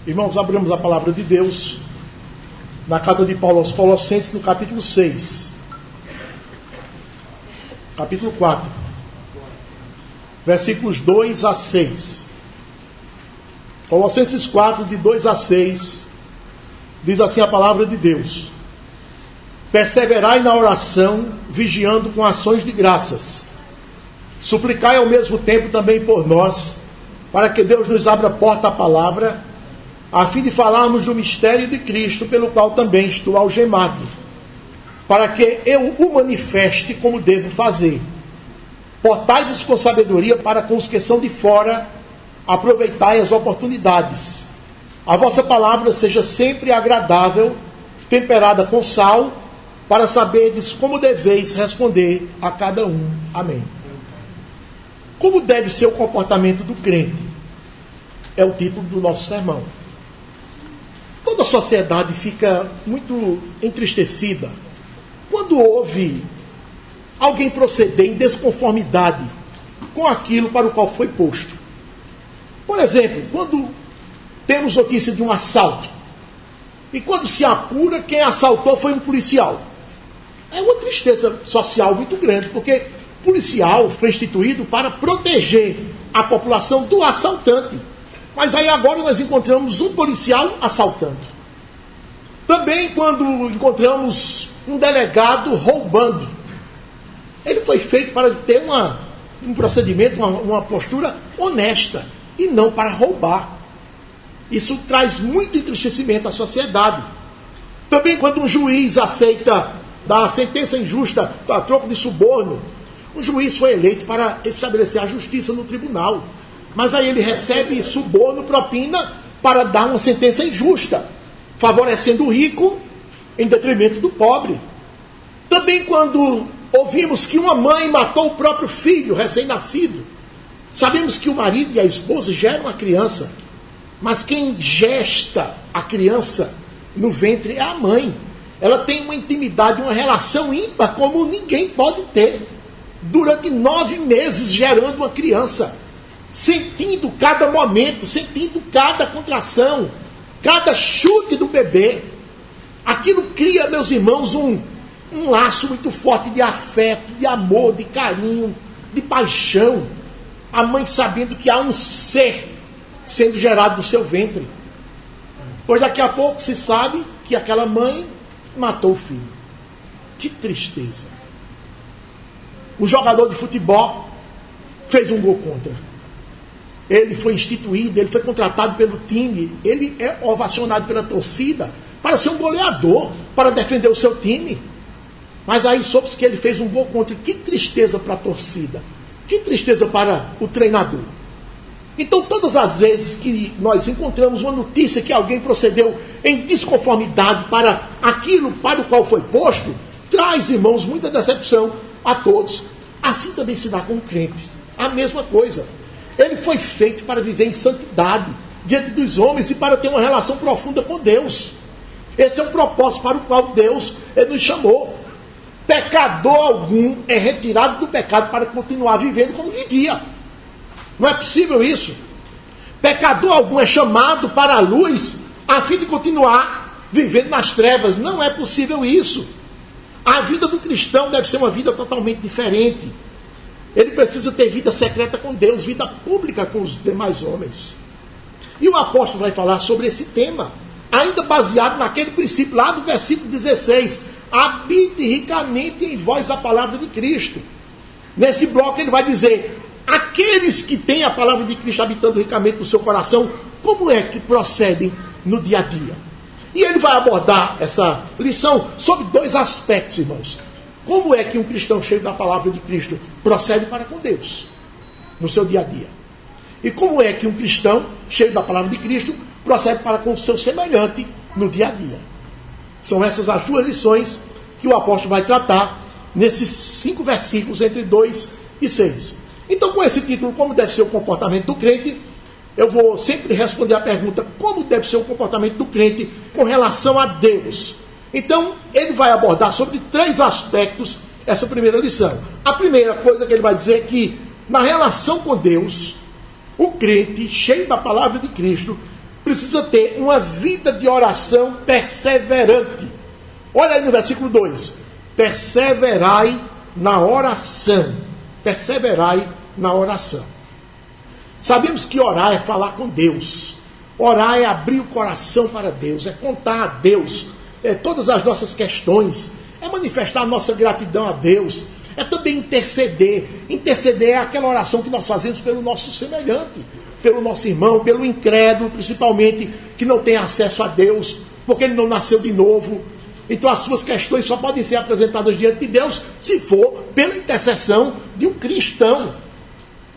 Irmãos, abrimos a palavra de Deus na carta de Paulo aos Colossenses, no capítulo 6, capítulo 4, versículos 2 a 6. Colossenses 4, de 2 a 6, diz assim a palavra de Deus: perseverai na oração, vigiando com ações de graças. Suplicai ao mesmo tempo também por nós, para que Deus nos abra porta à palavra, a fim de falarmos do mistério de Cristo, pelo qual também estou algemado, para que eu o manifeste como devo fazer. Portai-vos com sabedoria para com os que são de fora, aproveitai as oportunidades. A vossa palavra seja sempre agradável, temperada com sal, para saberdes como deveis responder a cada um. Amém. Como deve ser o comportamento do crente? É o título do nosso sermão. Toda a sociedade fica muito entristecida quando ouve alguém proceder em desconformidade com aquilo para o qual foi posto. Por exemplo, quando temos notícia de um assalto, e quando se apura, quem assaltou foi um policial. É uma tristeza social muito grande, porque o policial foi instituído para proteger a população do assaltante. Mas aí agora nós encontramos um policial assaltando. Também quando encontramos um delegado roubando. Ele foi feito para ter um procedimento, uma postura honesta, e não para roubar. Isso traz muito entristecimento à sociedade. Também quando um juiz aceita dar sentença injusta a troco de suborno, o juiz foi eleito para estabelecer a justiça no tribunal. Mas aí ele recebe suborno, propina, para dar uma sentença injusta, favorecendo o rico em detrimento do pobre. Também quando ouvimos que uma mãe matou o próprio filho recém-nascido, sabemos que o marido e a esposa geram a criança, mas quem gesta a criança no ventre é a mãe. Ela tem uma intimidade, uma relação ímpar como ninguém pode ter. Durante 9 meses gerando uma criança, sentindo cada momento, sentindo cada contração, cada chute do bebê. Aquilo cria, meus irmãos, um laço muito forte de afeto, de amor, de carinho, de paixão. A mãe sabendo que há um ser sendo gerado do seu ventre. Pois daqui a pouco se sabe que aquela mãe matou o filho. Que tristeza. O jogador de futebol fez um gol contra. Ele foi instituído, ele foi contratado pelo time, ele é ovacionado pela torcida para ser um goleador, para defender o seu time. Mas aí soube-se que ele fez um gol contra. Que tristeza para a torcida. Que tristeza para o treinador. Então, todas as vezes que nós encontramos uma notícia que alguém procedeu em desconformidade para aquilo para o qual foi posto, traz, irmãos, muita decepção a todos. Assim também se dá com o crente. A mesma coisa. Ele foi feito para viver em santidade diante dos homens e para ter uma relação profunda com Deus. Esse é o propósito para o qual Deus nos chamou. Pecador algum é retirado do pecado para continuar vivendo como vivia. Não é possível isso. Pecador algum é chamado para a luz a fim de continuar vivendo nas trevas. Não é possível isso. A vida do cristão deve ser uma vida totalmente diferente. Ele precisa ter vida secreta com Deus, vida pública com os demais homens. E o apóstolo vai falar sobre esse tema, ainda baseado naquele princípio lá do versículo 16. Habite ricamente em vós a palavra de Cristo. Nesse bloco ele vai dizer: aqueles que têm a palavra de Cristo habitando ricamente no seu coração, como é que procedem no dia a dia? E ele vai abordar essa lição sobre 2 aspectos, irmãos. Como é que um cristão cheio da palavra de Cristo procede para com Deus no seu dia a dia? E como é que um cristão cheio da palavra de Cristo procede para com o seu semelhante no dia a dia? São essas as 2 lições que o apóstolo vai tratar nesses 5 versículos entre 2 e 6. Então, com esse título, como deve ser o comportamento do crente, eu vou sempre responder a pergunta: como deve ser o comportamento do crente com relação a Deus? Então, ele vai abordar sobre 3 aspectos essa primeira lição. A primeira coisa que ele vai dizer é que, na relação com Deus, o crente, cheio da palavra de Cristo, precisa ter uma vida de oração perseverante. Olha aí no versículo 2. Perseverai na oração. Perseverai na oração. Sabemos que orar é falar com Deus. Orar é abrir o coração para Deus, é contar a Deus todas as nossas questões, é manifestar a nossa gratidão a Deus, é também interceder. Interceder é aquela oração que nós fazemos pelo nosso semelhante, pelo nosso irmão, pelo incrédulo, principalmente, que não tem acesso a Deus, porque ele não nasceu de novo. Então as suas questões só podem ser apresentadas diante de Deus se for pela intercessão de um cristão.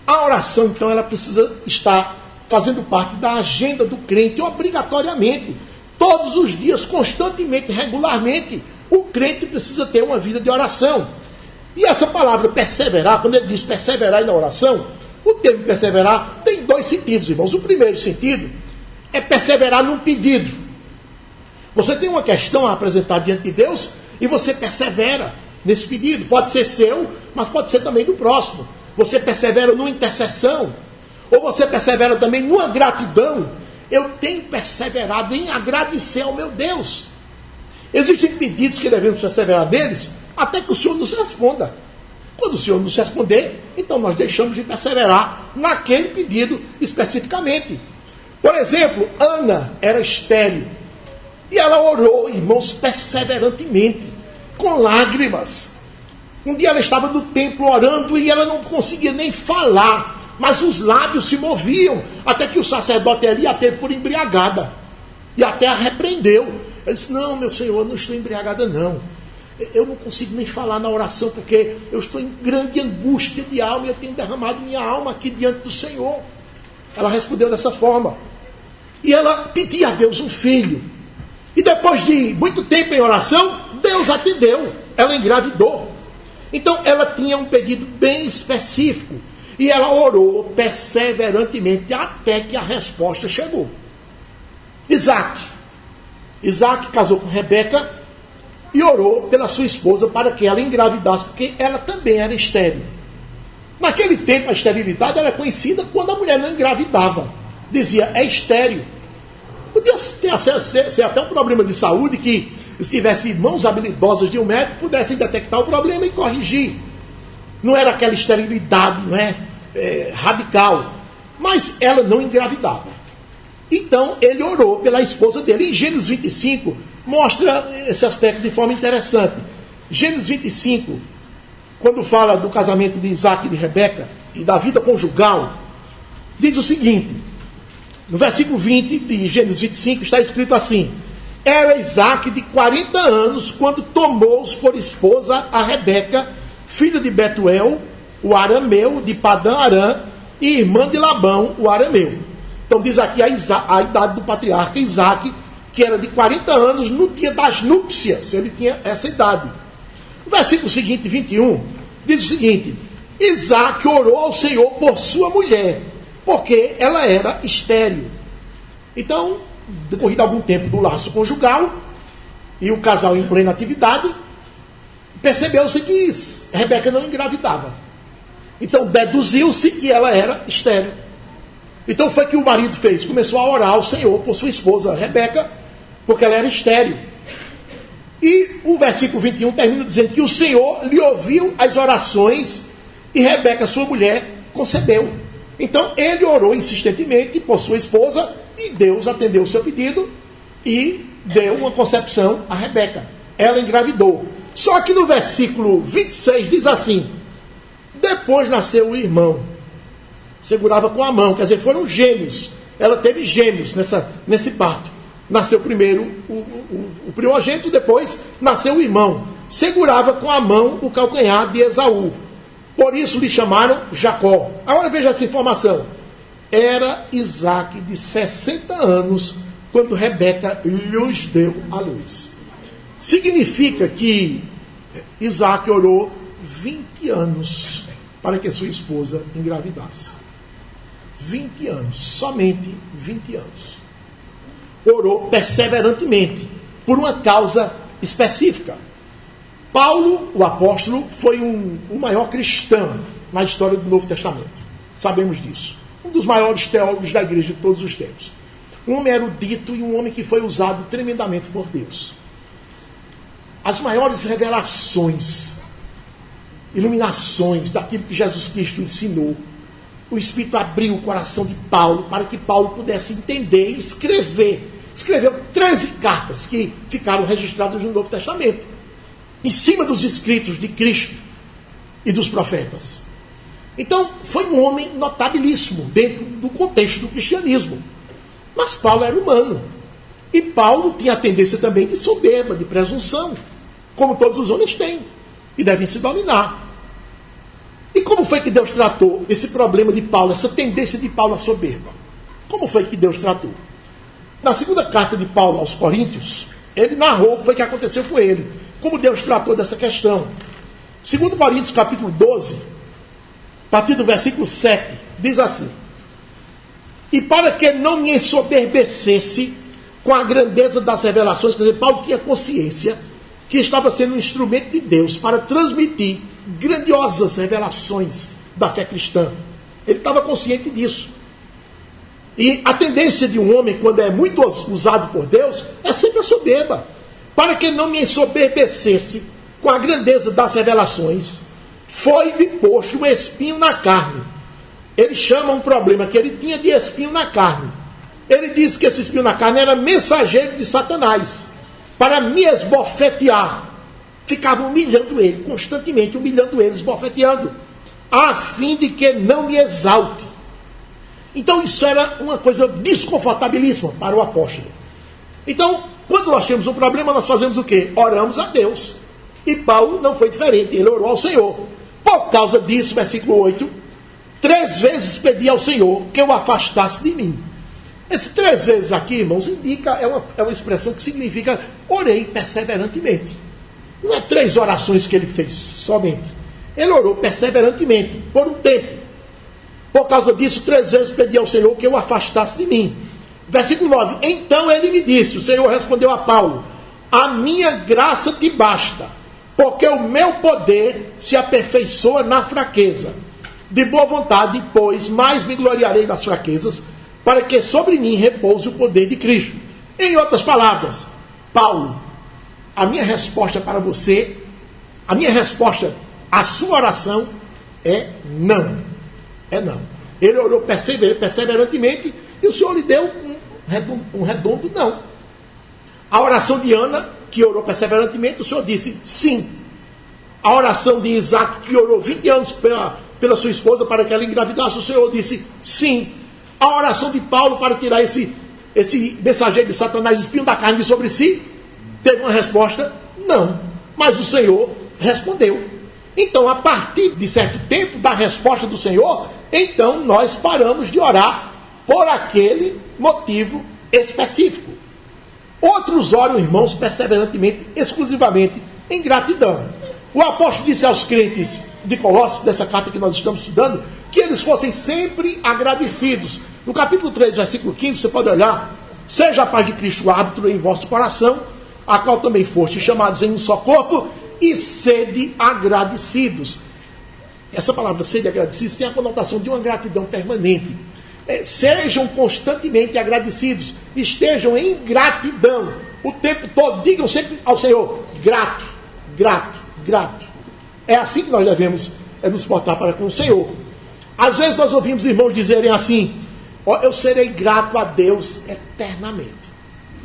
A oração, então, ela precisa estar fazendo parte da agenda do crente, obrigatoriamente. Todos os dias, constantemente, regularmente, o crente precisa ter uma vida de oração. E essa palavra perseverar, quando ele diz perseverar na oração, o termo perseverar tem dois sentidos, irmãos. O primeiro sentido é perseverar num pedido. Você tem uma questão a apresentar diante de Deus e você persevera nesse pedido. Pode ser seu, mas pode ser também do próximo. Você persevera numa intercessão, ou você persevera também numa gratidão. Eu tenho perseverado em agradecer ao meu Deus. Existem pedidos que devemos perseverar neles, até que o Senhor nos responda. Quando o Senhor nos responder, então nós deixamos de perseverar naquele pedido especificamente. Por exemplo, Ana era estéril. E ela orou, irmãos, perseverantemente, com lágrimas. Um dia ela estava no templo orando e ela não conseguia nem falar, mas os lábios se moviam, até que o sacerdote ali a teve por embriagada. E até a repreendeu. Ela disse: não, meu senhor, eu não estou embriagada não. Eu não consigo nem falar na oração, porque eu estou em grande angústia de alma e eu tenho derramado minha alma aqui diante do Senhor. Ela respondeu dessa forma. E ela pedia a Deus um filho. E depois de muito tempo em oração, Deus atendeu. Ela engravidou. Então ela tinha um pedido bem específico. E ela orou perseverantemente até que a resposta chegou. Isaac casou com Rebeca e orou pela sua esposa para que ela engravidasse, porque ela também era estéril. Naquele tempo a esterilidade era conhecida quando a mulher não engravidava. Dizia: é estéril. Podia ser até um problema de saúde que, se tivesse mãos habilidosas de um médico, pudessem detectar o problema e corrigir. Não era aquela esterilidade, não é, radical. Mas ela não engravidava. Então ele orou pela esposa dele. Em Gênesis 25 mostra esse aspecto de forma interessante. Gênesis 25, quando fala do casamento de Isaac e de Rebeca e da vida conjugal, diz o seguinte: no versículo 20 de Gênesis 25 está escrito assim: era Isaac de 40 anos quando tomou-os por esposa a Rebeca, filha de Betuel, o arameu, de Padã Arã, e irmã de Labão, o arameu. Então diz aqui a idade do patriarca Isaac, que era de 40 anos no dia das núpcias. Ele tinha essa idade. O versículo seguinte, 21, diz o seguinte: Isaac orou ao Senhor por sua mulher, porque ela era estéril. Então, decorrido algum tempo do laço conjugal, e o casal em plena atividade, percebeu-se que Rebeca não engravidava. Então, deduziu-se que ela era estéril. Então, foi que o marido fez: começou a orar ao Senhor por sua esposa Rebeca, porque ela era estéril. E o versículo 21 termina dizendo que o Senhor lhe ouviu as orações e Rebeca, sua mulher, concebeu. Então, ele orou insistentemente por sua esposa e Deus atendeu o seu pedido e deu uma concepção a Rebeca. Ela engravidou. Só que no versículo 26 diz assim: depois nasceu o irmão. Segurava com a mão, quer dizer, foram gêmeos. Ela teve gêmeos nesse parto. Nasceu primeiro o primogênito, depois nasceu o irmão. Segurava com a mão o calcanhar de Esaú. Por isso lhe chamaram Jacó. Agora veja essa informação. Era Isaac de 60 anos quando Rebeca lhes deu a luz. Significa que Isaac orou 20 anos para que sua esposa engravidasse. 20 anos, somente 20 anos. Orou perseverantemente, por uma causa específica. Paulo, o apóstolo, foi o maior cristão na história do Novo Testamento. Sabemos disso. Um dos maiores teólogos da igreja de todos os tempos. um homem erudito e um homem que foi usado tremendamente por Deus. As maiores revelações, iluminações daquilo que Jesus Cristo ensinou, o Espírito abriu o coração de Paulo para que Paulo pudesse entender e escrever. Escreveu 13 cartas que ficaram registradas no Novo Testamento, em cima dos escritos de Cristo e dos profetas. Então, foi um homem notabilíssimo dentro do contexto do cristianismo. Mas Paulo era humano. E Paulo tinha a tendência também de soberba, de presunção, como todos os homens têm, e devem se dominar. E como foi que Deus tratou esse problema de Paulo, essa tendência de Paulo à soberba? Como foi que Deus tratou? Na segunda carta de Paulo aos Coríntios, ele narrou o que foi que aconteceu com ele, como Deus tratou dessa questão. 2 Coríntios capítulo 12, a partir do versículo 7, diz assim: e para que não me ensoberbecesse com a grandeza das revelações, quer dizer, Paulo tinha consciência que estava sendo um instrumento de Deus para transmitir grandiosas revelações da fé cristã. Ele estava consciente disso. E a tendência de um homem, quando é muito usado por Deus, é sempre a soberba. Para que não me ensoberbecesse com a grandeza das revelações, foi-lhe posto um espinho na carne. Ele chama um problema que ele tinha de espinho na carne. Ele diz que esse espinho na carne era mensageiro de Satanás, para me esbofetear. Ficava humilhando ele, constantemente humilhando ele, esbofeteando, a fim de que não me exalte. Então isso era uma coisa desconfortabilíssima para o apóstolo. Então, quando nós temos um problema, nós fazemos o quê? Oramos a Deus. E Paulo não foi diferente, ele orou ao Senhor. Por causa disso, versículo 8, 3 vezes pedi ao Senhor que eu afastasse de mim. Esse 3 vezes aqui, irmãos, indica, é uma expressão que significa orei perseverantemente. Não é 3 orações que ele fez somente. Ele orou perseverantemente, por um tempo. Por causa disso, 3 vezes pedi ao Senhor que eu afastasse de mim. Versículo 9. Então ele me disse, o Senhor respondeu a Paulo: a minha graça te basta, porque o meu poder se aperfeiçoa na fraqueza. De boa vontade, pois, mais me gloriarei nas fraquezas, para que sobre mim repouse o poder de Cristo. Em outras palavras, Paulo, a minha resposta para você, a minha resposta à sua oração é não. É não. Ele orou perseverantemente e o Senhor lhe deu um redondo não. A oração de Ana, que orou perseverantemente, o Senhor disse sim. A oração de Isaac, que orou 20 anos pela sua esposa para que ela engravidasse, o Senhor disse sim. A oração de Paulo para tirar esse mensageiro de Satanás, espinho da carne de sobre si, teve uma resposta não. Mas o Senhor respondeu. Então, a partir de certo tempo da resposta do Senhor, então nós paramos de orar por aquele motivo específico. Outros oram, irmãos, perseverantemente, exclusivamente em gratidão. O apóstolo disse aos crentes de Colossos, dessa carta que nós estamos estudando, que eles fossem sempre agradecidos. No capítulo 3, versículo 15, você pode olhar: seja a paz de Cristo árbitro em vosso coração, a qual também foste chamados em um só corpo, e sede agradecidos. Essa palavra sede agradecidos tem a conotação de uma gratidão permanente. Sejam constantemente agradecidos, estejam em gratidão o tempo todo, digam sempre ao Senhor: grato, grato, grato. É assim que nós devemos nos portar para com o Senhor. Às vezes nós ouvimos irmãos dizerem assim: eu serei grato a Deus eternamente.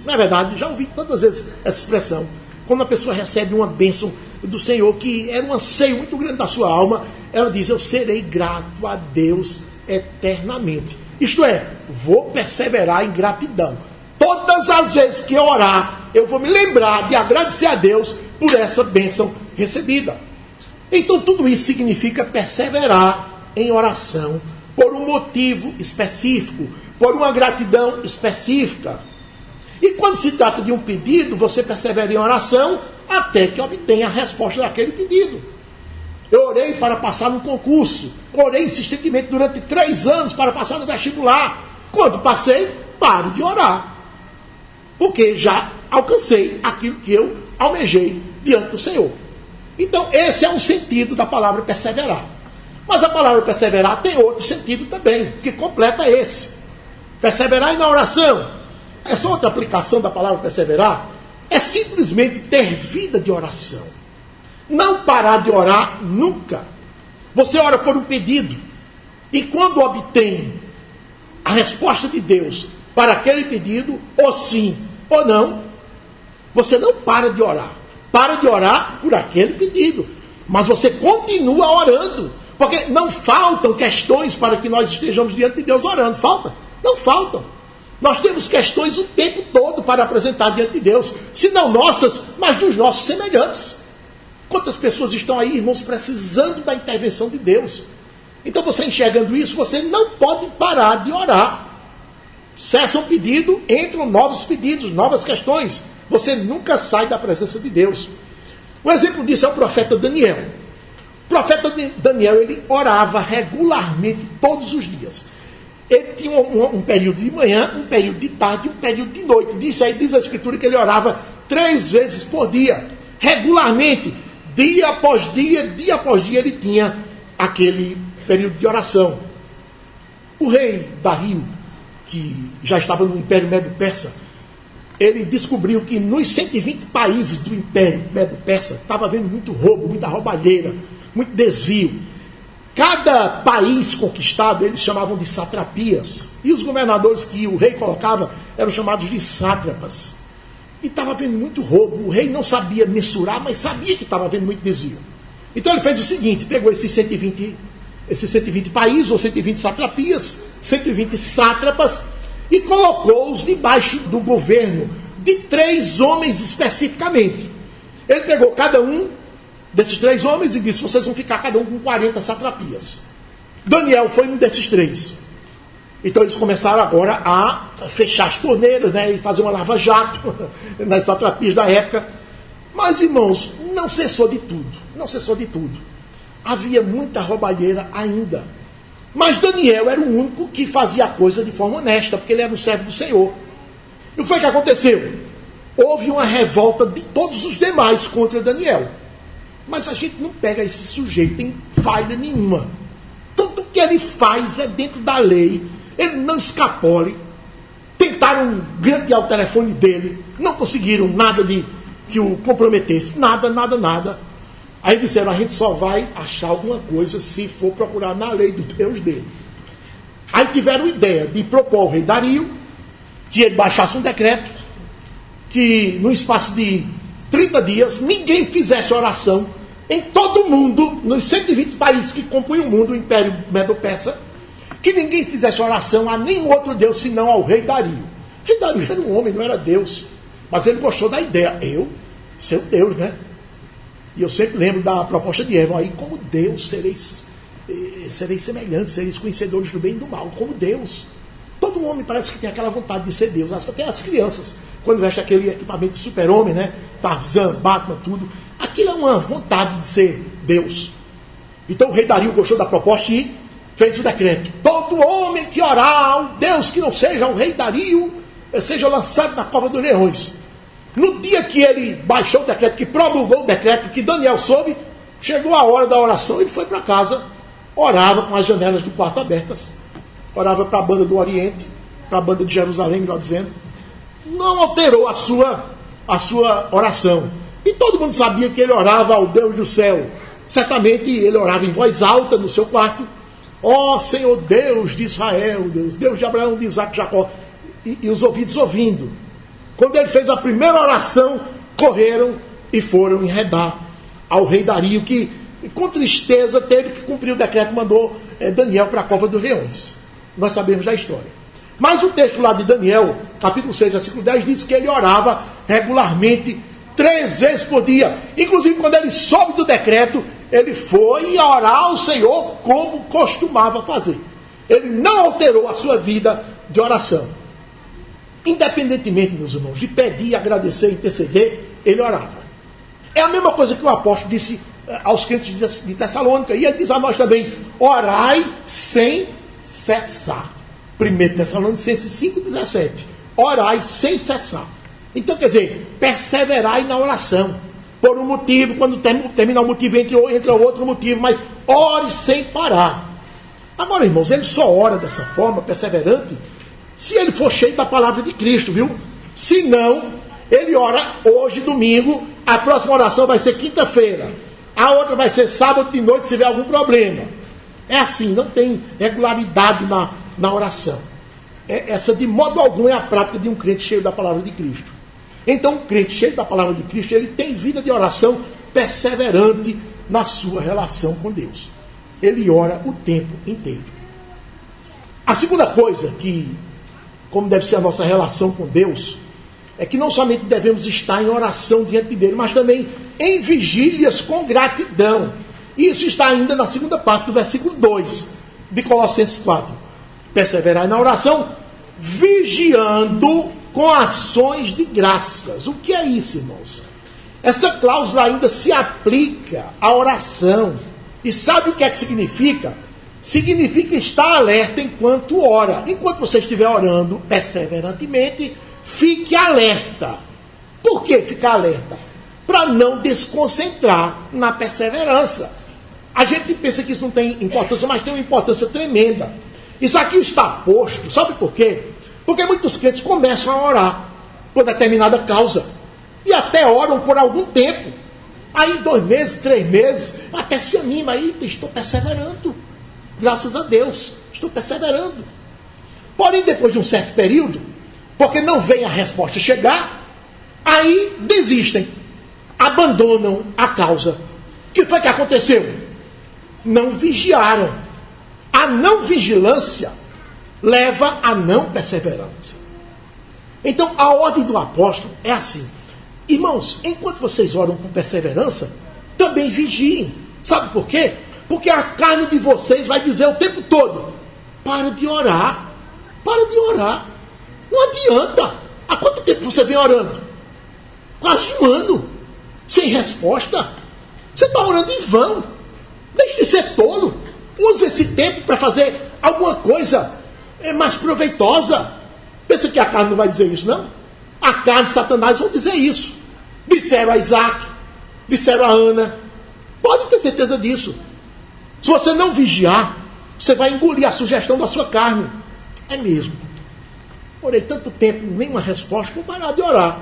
Na verdade, já ouvi tantas vezes essa expressão. Quando a pessoa recebe uma bênção do Senhor, que era um anseio muito grande da sua alma, ela diz: eu serei grato a Deus eternamente. Isto é, vou perseverar em gratidão. Todas as vezes que eu orar, eu vou me lembrar de agradecer a Deus por essa bênção recebida. Então tudo isso significa perseverar em oração por um motivo específico, por uma gratidão específica. E quando se trata de um pedido, você persevera em oração até que obtenha a resposta daquele pedido. Eu orei para passar no concurso, orei insistentemente durante 3 anos para passar no vestibular. Quando passei, paro de orar, porque já alcancei aquilo que eu almejei diante do Senhor. Então esse é um sentido da palavra perseverar. Mas a palavra perseverar tem outro sentido também, que completa esse. Perseverar na oração essa outra aplicação da palavra perseverar é simplesmente ter vida de oração. Não parar de orar nunca. Você ora por um pedido e quando obtém a resposta de Deus para aquele pedido, ou sim ou não, você não para de orar. Para de orar por aquele pedido, mas você continua orando, porque não faltam questões para que nós estejamos diante de Deus orando. Falta? Não faltam. Nós temos questões o tempo todo para apresentar diante de Deus, se não nossas, mas dos nossos semelhantes. Quantas pessoas estão aí, irmãos, precisando da intervenção de Deus? Então você enxergando isso, você não pode parar de orar. Cessa um pedido, entram novos pedidos, novas questões. Você nunca sai da presença de Deus. Um exemplo disso é o profeta Daniel. O profeta Daniel, ele orava regularmente todos os dias. Ele tinha um período de manhã, um período de tarde e um período de noite. Diz a Escritura que ele orava 3 vezes por dia, regularmente. Dia após dia ele tinha aquele período de oração. O rei Dario, que já estava no Império Medo-Persa, ele descobriu que nos 120 países do Império Medo-Persa estava havendo muito roubo, muita roubalheira, muito desvio. Cada país conquistado eles chamavam de satrapias, e os governadores que o rei colocava eram chamados de sátrapas. E estava havendo muito roubo. O rei não sabia mensurar, mas sabia que estava havendo muito desvio. Então ele fez o seguinte: pegou esses 120 países, ou 120 satrapias, 120 sátrapas, e colocou-os debaixo do governo de 3 homens especificamente. Ele pegou cada um desses 3 homens e disse: vocês vão ficar cada um com 40 satrapias. Daniel foi um desses 3. Então eles começaram agora a fechar as torneiras, né, e fazer uma lava-jato nas satrapias da época. Mas, irmãos, não cessou de tudo. Não cessou de tudo. Havia muita roubalheira ainda. Mas Daniel era o único que fazia a coisa de forma honesta, porque ele era um servo do Senhor. E o que foi que aconteceu? Houve uma revolta de todos os demais contra Daniel. Mas a gente não pega esse sujeito em falha nenhuma. Tudo que ele faz é dentro da lei. Ele não escapole. Tentaram grampear o telefone dele. Não conseguiram nada que o comprometesse. Nada. Aí disseram: a gente só vai achar alguma coisa se for procurar na lei do Deus dele. Aí tiveram ideia de propor ao rei Dario que ele baixasse um decreto que no espaço de 30 dias ninguém fizesse oração em todo o mundo, nos 120 países que compunham o mundo, o Império Medo-Persa, que ninguém fizesse oração a nenhum outro Deus senão ao rei Dario. O rei Dario era um homem, não era Deus, mas ele gostou da ideia. Eu, seu Deus, né? E eu sempre lembro da proposta de Eva: aí como Deus sereis semelhantes, sereis conhecedores do bem e do mal, como Deus. Todo homem parece que tem aquela vontade de ser Deus, até as crianças, quando veste aquele equipamento de super-homem, né? Tarzan, Batman, tudo. Aquilo é uma vontade de ser Deus. Então o rei Dario gostou da proposta e fez o decreto: todo homem que orar ao Deus que não seja o rei Dario, seja lançado na cova dos leões. No dia que ele baixou o decreto, que promulgou o decreto, que Daniel soube, chegou a hora da oração, ele foi para casa, orava com as janelas do quarto abertas, orava para a banda do Oriente, para a banda de Jerusalém, melhor dizendo. Não alterou a sua oração. E todo mundo sabia que ele orava ao Deus do céu. Certamente ele orava em voz alta no seu quarto: ó Senhor Deus de Israel, Deus de Abraão, de Isaac, de Jacó. E os ouvidos ouvindo. Quando ele fez a primeira oração, correram e foram enredar ao rei Dario, que com tristeza teve que cumprir o decreto e mandou Daniel para a cova dos leões. Nós sabemos da história. Mas o texto lá de Daniel, capítulo 6, versículo 10, diz que ele orava regularmente 3 vezes por dia. Inclusive, quando ele soube do decreto, ele foi orar ao Senhor como costumava fazer. Ele não alterou a sua vida de oração. Independentemente, meus irmãos, de pedir, agradecer, interceder, ele orava. É a mesma coisa que o apóstolo disse aos crentes de Tessalônica, e ele diz a nós também: orai sem cessar. 1 Tessalonicenses 5,17. Orai sem cessar. Então, quer dizer, perseverai na oração. Por um motivo, quando terminar o motivo, entra outro motivo, mas ore sem parar. Agora, irmãos, ele só ora dessa forma, perseverante, Se ele for cheio da palavra de Cristo, viu? Se não, ele ora hoje, domingo, a próxima oração vai ser quinta-feira, a outra vai ser sábado de noite, se tiver algum problema. É assim, não tem regularidade na oração. Essa, de modo algum, é a prática de um crente cheio da palavra de Cristo. Então, um crente cheio da palavra de Cristo, ele tem vida de oração perseverante na sua relação com Deus. Ele ora o tempo inteiro. A segunda coisa que, como deve ser a nossa relação com Deus, é que não somente devemos estar em oração diante dele, mas também em vigílias com gratidão. Isso está ainda na segunda parte do versículo 2 de Colossenses 4. Perseverai na oração, vigiando com ações de graças. O que é isso, irmãos? Essa cláusula ainda se aplica à oração. E sabe o que é que significa? Significa estar alerta enquanto ora. Enquanto você estiver orando perseverantemente, fique alerta. Por que ficar alerta? Para não desconcentrar na perseverança. A gente pensa que isso não tem importância, mas tem uma importância tremenda. Isso aqui está posto, sabe por quê? Porque muitos crentes começam a orar por determinada causa. E até oram por algum tempo. Aí 2 meses, 3 meses, até se anima. Aí estou perseverando. Graças a Deus, estou perseverando. Porém, depois de um certo período, porque não vem a resposta chegar, aí desistem. Abandonam a causa. O que foi que aconteceu? Não vigiaram. A não vigilância leva à não perseverança. Então, a ordem do apóstolo é assim. Irmãos, enquanto vocês oram com perseverança, também vigiem. Sabe por quê? Porque a carne de vocês vai dizer o tempo todo: para de orar. Para de orar. Não adianta. Há quanto tempo você vem orando? Quase 1 ano. Sem resposta. Você está orando em vão. Deixe de ser tolo. Use esse tempo para fazer alguma coisa mais proveitosa. Pensa que a carne não vai dizer isso, não? A carne de Satanás vão dizer isso. Disseram a Isaac, disseram a Ana. Pode ter certeza disso. Se você não vigiar, você vai engolir a sugestão da sua carne. É mesmo. Orei tanto tempo, nenhuma resposta, vou parar de orar.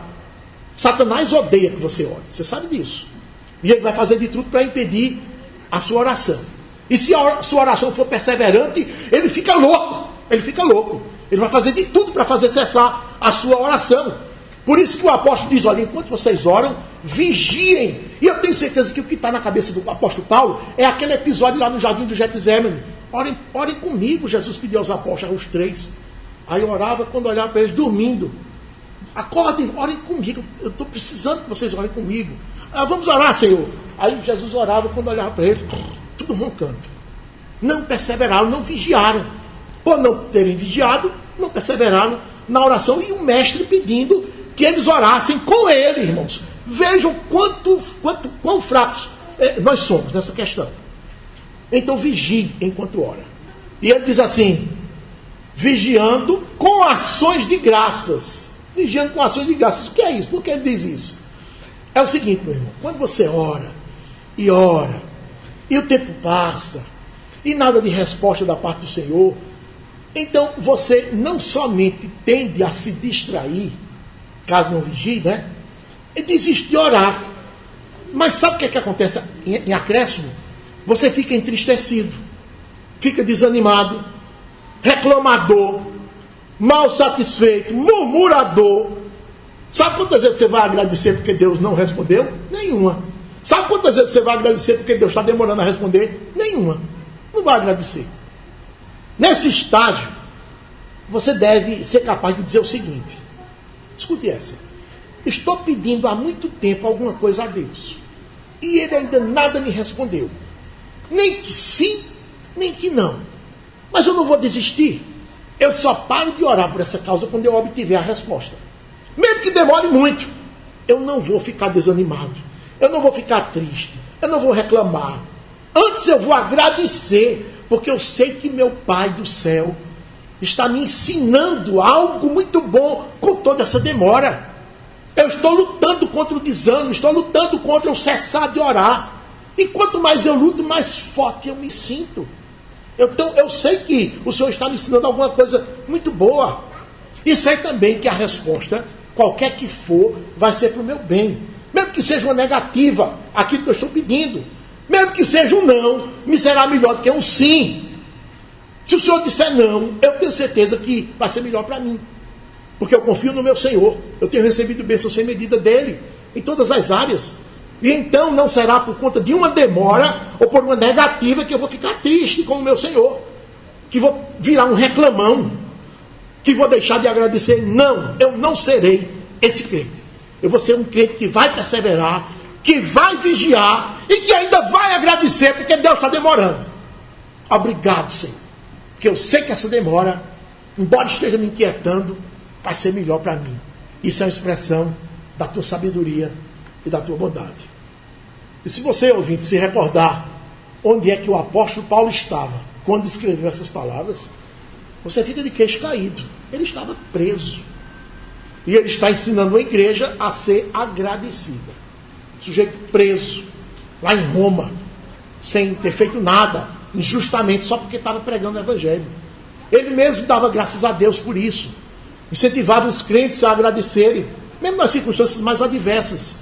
Satanás odeia que você ore. Você sabe disso. E ele vai fazer de tudo para impedir a sua oração. E se a sua oração for perseverante, ele fica louco. Ele fica louco. Ele vai fazer de tudo para fazer cessar a sua oração. Por isso que o apóstolo diz: olha, enquanto vocês oram, vigiem. E eu tenho certeza que o que está na cabeça do apóstolo Paulo é aquele episódio lá no jardim do Getsemane. Orem comigo, Jesus pediu aos apóstolos, aos 3. Aí orava quando olhava para eles dormindo. Acordem, orem comigo. Eu estou precisando que vocês orem comigo. Vamos orar, Senhor. Aí Jesus orava quando olhava para eles, tudo roncando. Não perseveraram, não vigiaram. Por não terem vigiado, não perseveraram na oração. E o mestre pedindo que eles orassem com ele, irmãos. Vejam quão fracos nós somos nessa questão. Então vigie enquanto ora. E ele diz assim: vigiando com ações de graças. Vigiando com ações de graças. O que é isso? Por que ele diz isso? É o seguinte, meu irmão. Quando você ora, e o tempo passa, e nada de resposta da parte do Senhor, então você não somente tende a se distrair, caso não vigie, né? E desiste de orar. Mas sabe o que é que acontece em acréscimo? Você fica entristecido, fica desanimado, reclamador, mal satisfeito, murmurador. Sabe quantas vezes você vai agradecer porque Deus não respondeu? Nenhuma. Sabe quantas vezes você vai agradecer porque Deus está demorando a responder? Nenhuma. Não vai agradecer. Nesse estágio, você deve ser capaz de dizer o seguinte: escute essa. Estou pedindo há muito tempo alguma coisa a Deus. E Ele ainda nada me respondeu. Nem que sim, nem que não. Mas eu não vou desistir. Eu só paro de orar por essa causa quando eu obtiver a resposta. Mesmo que demore muito, eu não vou ficar desanimado. Eu não vou ficar triste. Eu não vou reclamar. Antes eu vou agradecer, porque eu sei que meu Pai do céu está me ensinando algo muito bom com toda essa demora. Eu estou lutando contra o desânimo, estou lutando contra o cessar de orar. E quanto mais eu luto, mais forte eu me sinto. Então eu sei que o Senhor está me ensinando alguma coisa muito boa. E sei também que a resposta, qualquer que for, vai ser para o meu bem. Mesmo que seja uma negativa, aquilo que eu estou pedindo. Mesmo que seja um não, me será melhor do que um sim. Se o Senhor disser não, eu tenho certeza que vai ser melhor para mim. Porque eu confio no meu Senhor. Eu tenho recebido bênção sem medida dele, em todas as áreas. E então não será por conta de uma demora ou por uma negativa que eu vou ficar triste com o meu Senhor. Que vou virar um reclamão. Que vou deixar de agradecer. Não, eu não serei esse crente. Eu vou ser um crente que vai perseverar, que vai vigiar e que ainda vai agradecer porque Deus está demorando. Obrigado, Senhor. Porque eu sei que essa demora, embora esteja me inquietando, vai ser melhor para mim. Isso é uma expressão da tua sabedoria e da tua bondade. E se você, ouvinte, se recordar onde é que o apóstolo Paulo estava quando escreveu essas palavras, você fica de queixo caído. Ele estava preso. E ele está ensinando a igreja a ser agradecida. Sujeito preso, lá em Roma, sem ter feito nada, injustamente, só porque estava pregando o evangelho. Ele mesmo dava graças a Deus por isso. Incentivava os crentes a agradecerem, mesmo nas circunstâncias mais adversas.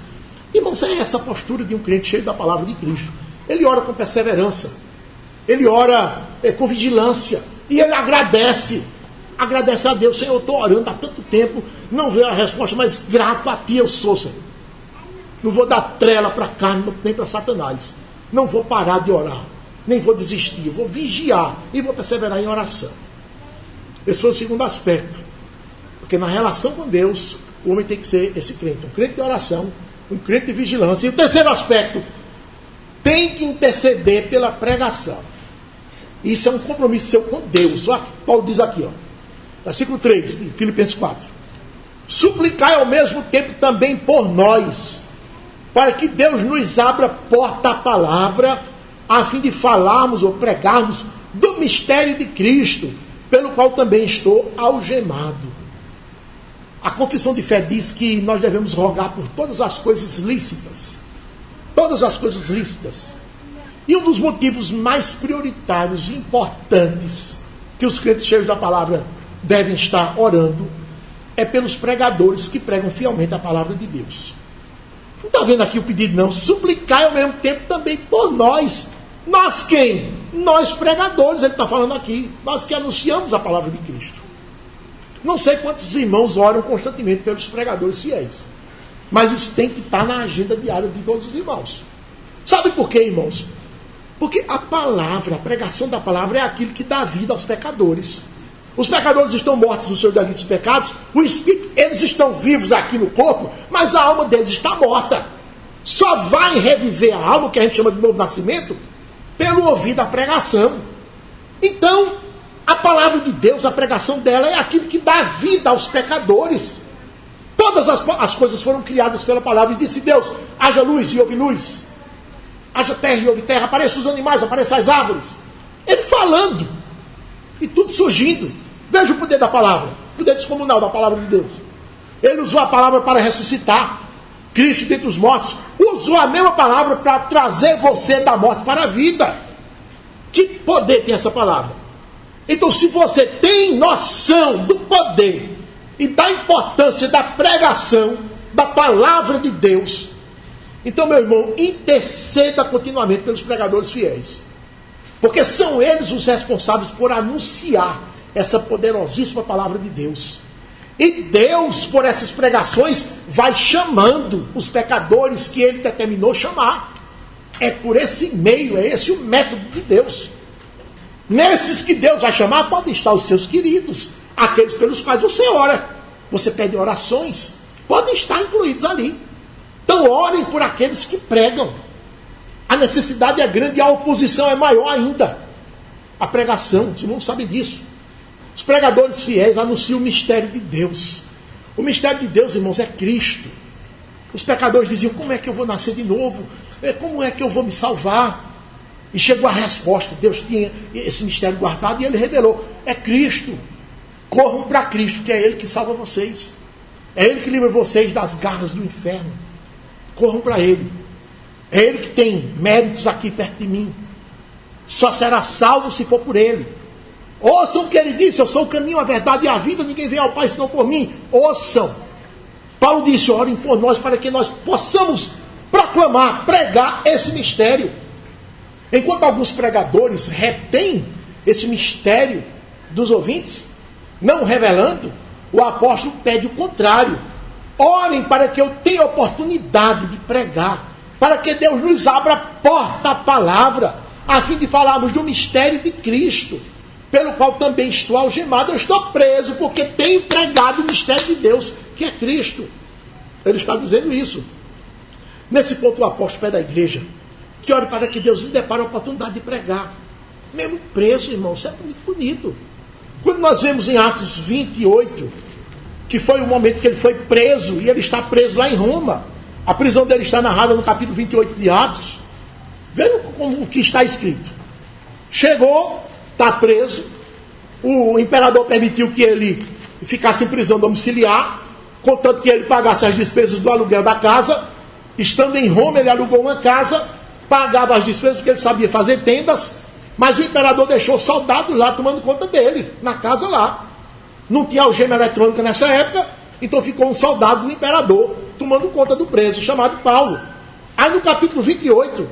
Irmãos, é essa a postura de um crente cheio da palavra de Cristo. Ele ora com perseverança. Ele ora com vigilância. E ele agradece. Agradece a Deus. Senhor, eu estou orando há tanto tempo, não veio a resposta, mas grato a ti eu sou, Senhor. Não vou dar trela para carne, nem para Satanás. Não vou parar de orar. Nem vou desistir. Eu vou vigiar e vou perseverar em oração. Esse foi o segundo aspecto. Porque na relação com Deus, o homem tem que ser esse crente. Um crente de oração, um crente de vigilância. E o terceiro aspecto, tem que interceder pela pregação. Isso é um compromisso seu com Deus. Olha o que Paulo diz aqui, ó. Versículo 3, de Filipenses 4. Suplicai ao mesmo tempo também por nós, para que Deus nos abra porta à palavra, a fim de falarmos ou pregarmos do mistério de Cristo, pelo qual também estou algemado. A confissão de fé diz que nós devemos rogar por todas as coisas lícitas. Todas as coisas lícitas. E um dos motivos mais prioritários e importantes que os crentes cheios da palavra devem estar orando é pelos pregadores que pregam fielmente a palavra de Deus. Não está vendo aqui o pedido não? Suplicar ao mesmo tempo também por nós. Nós quem? Nós pregadores, ele está falando aqui. Nós que anunciamos a palavra de Cristo. Não sei quantos irmãos oram constantemente pelos pregadores fiéis. Mas isso tem que estar na agenda diária de todos os irmãos. Sabe por quê, irmãos? Porque a palavra, a pregação da palavra é aquilo que dá vida aos pecadores. Os pecadores estão mortos nos seus delitos e pecados. O espírito, eles estão vivos aqui no corpo, mas a alma deles está morta. Só vai reviver a alma, que a gente chama de novo nascimento, pelo ouvir da pregação. Então, a palavra de Deus, a pregação dela é aquilo que dá vida aos pecadores. Todas as coisas foram criadas pela palavra. E disse Deus, haja luz e houve luz. Haja terra e houve terra. Apareçam os animais, apareçam as árvores. Ele falando. E tudo surgindo. Veja o poder da palavra. O poder descomunal da palavra de Deus. Ele usou a palavra para ressuscitar Cristo dentre os mortos. Usou a mesma palavra para trazer você da morte para a vida. Que poder tem essa palavra? Então, se você tem noção do poder e da importância da pregação da palavra de Deus, então, meu irmão, interceda continuamente pelos pregadores fiéis. Porque são eles os responsáveis por anunciar essa poderosíssima palavra de Deus. E Deus, por essas pregações, vai chamando os pecadores que ele determinou chamar. É por esse meio, é esse o método de Deus. Nesses que Deus vai chamar, podem estar os seus queridos, aqueles pelos quais você ora. Você pede orações, podem estar incluídos ali. Então orem por aqueles que pregam. A necessidade é grande e a oposição é maior ainda. A pregação, os irmãos sabem disso. Os pregadores fiéis anunciam o mistério de Deus. O mistério de Deus, irmãos, é Cristo. Os pecadores diziam, como é que eu vou nascer de novo? Como é que eu vou me salvar? E chegou a resposta. Deus tinha esse mistério guardado e ele revelou. É Cristo. Corram para Cristo, que é Ele que salva vocês. É Ele que livra vocês das garras do inferno. Corram para Ele. É Ele que tem méritos aqui perto de mim. Só será salvo se for por Ele. Ouçam o que ele disse: eu sou o caminho, a verdade e a vida, ninguém vem ao Pai senão por mim. Ouçam. Paulo disse: orem por nós para que nós possamos proclamar, pregar esse mistério. Enquanto alguns pregadores retêm esse mistério dos ouvintes, não revelando, o apóstolo pede o contrário. Orem para que eu tenha oportunidade de pregar, para que Deus nos abra a porta à palavra, a fim de falarmos do mistério de Cristo, pelo qual também estou algemado. Eu estou preso porque tenho pregado o mistério de Deus, que é Cristo. Ele está dizendo isso. Nesse ponto, o apóstolo pede à igreja que ore para que Deus lhe depare a oportunidade de pregar. Mesmo preso, irmão, isso é muito bonito. Quando nós vemos em Atos 28, que foi o momento que ele foi preso, e ele está preso lá em Roma. A prisão dele está narrada no capítulo 28 de Atos. Vejam como que está escrito. Chegou, está preso, o imperador permitiu que ele ficasse em prisão domiciliar, contanto que ele pagasse as despesas do aluguel da casa. Estando em Roma, ele alugou uma casa, pagava as despesas, porque ele sabia fazer tendas, mas o imperador deixou soldados lá tomando conta dele, na casa lá. Não tinha algema eletrônica nessa época, então ficou um soldado do imperador tomando conta do preso, chamado Paulo. Aí no capítulo 28,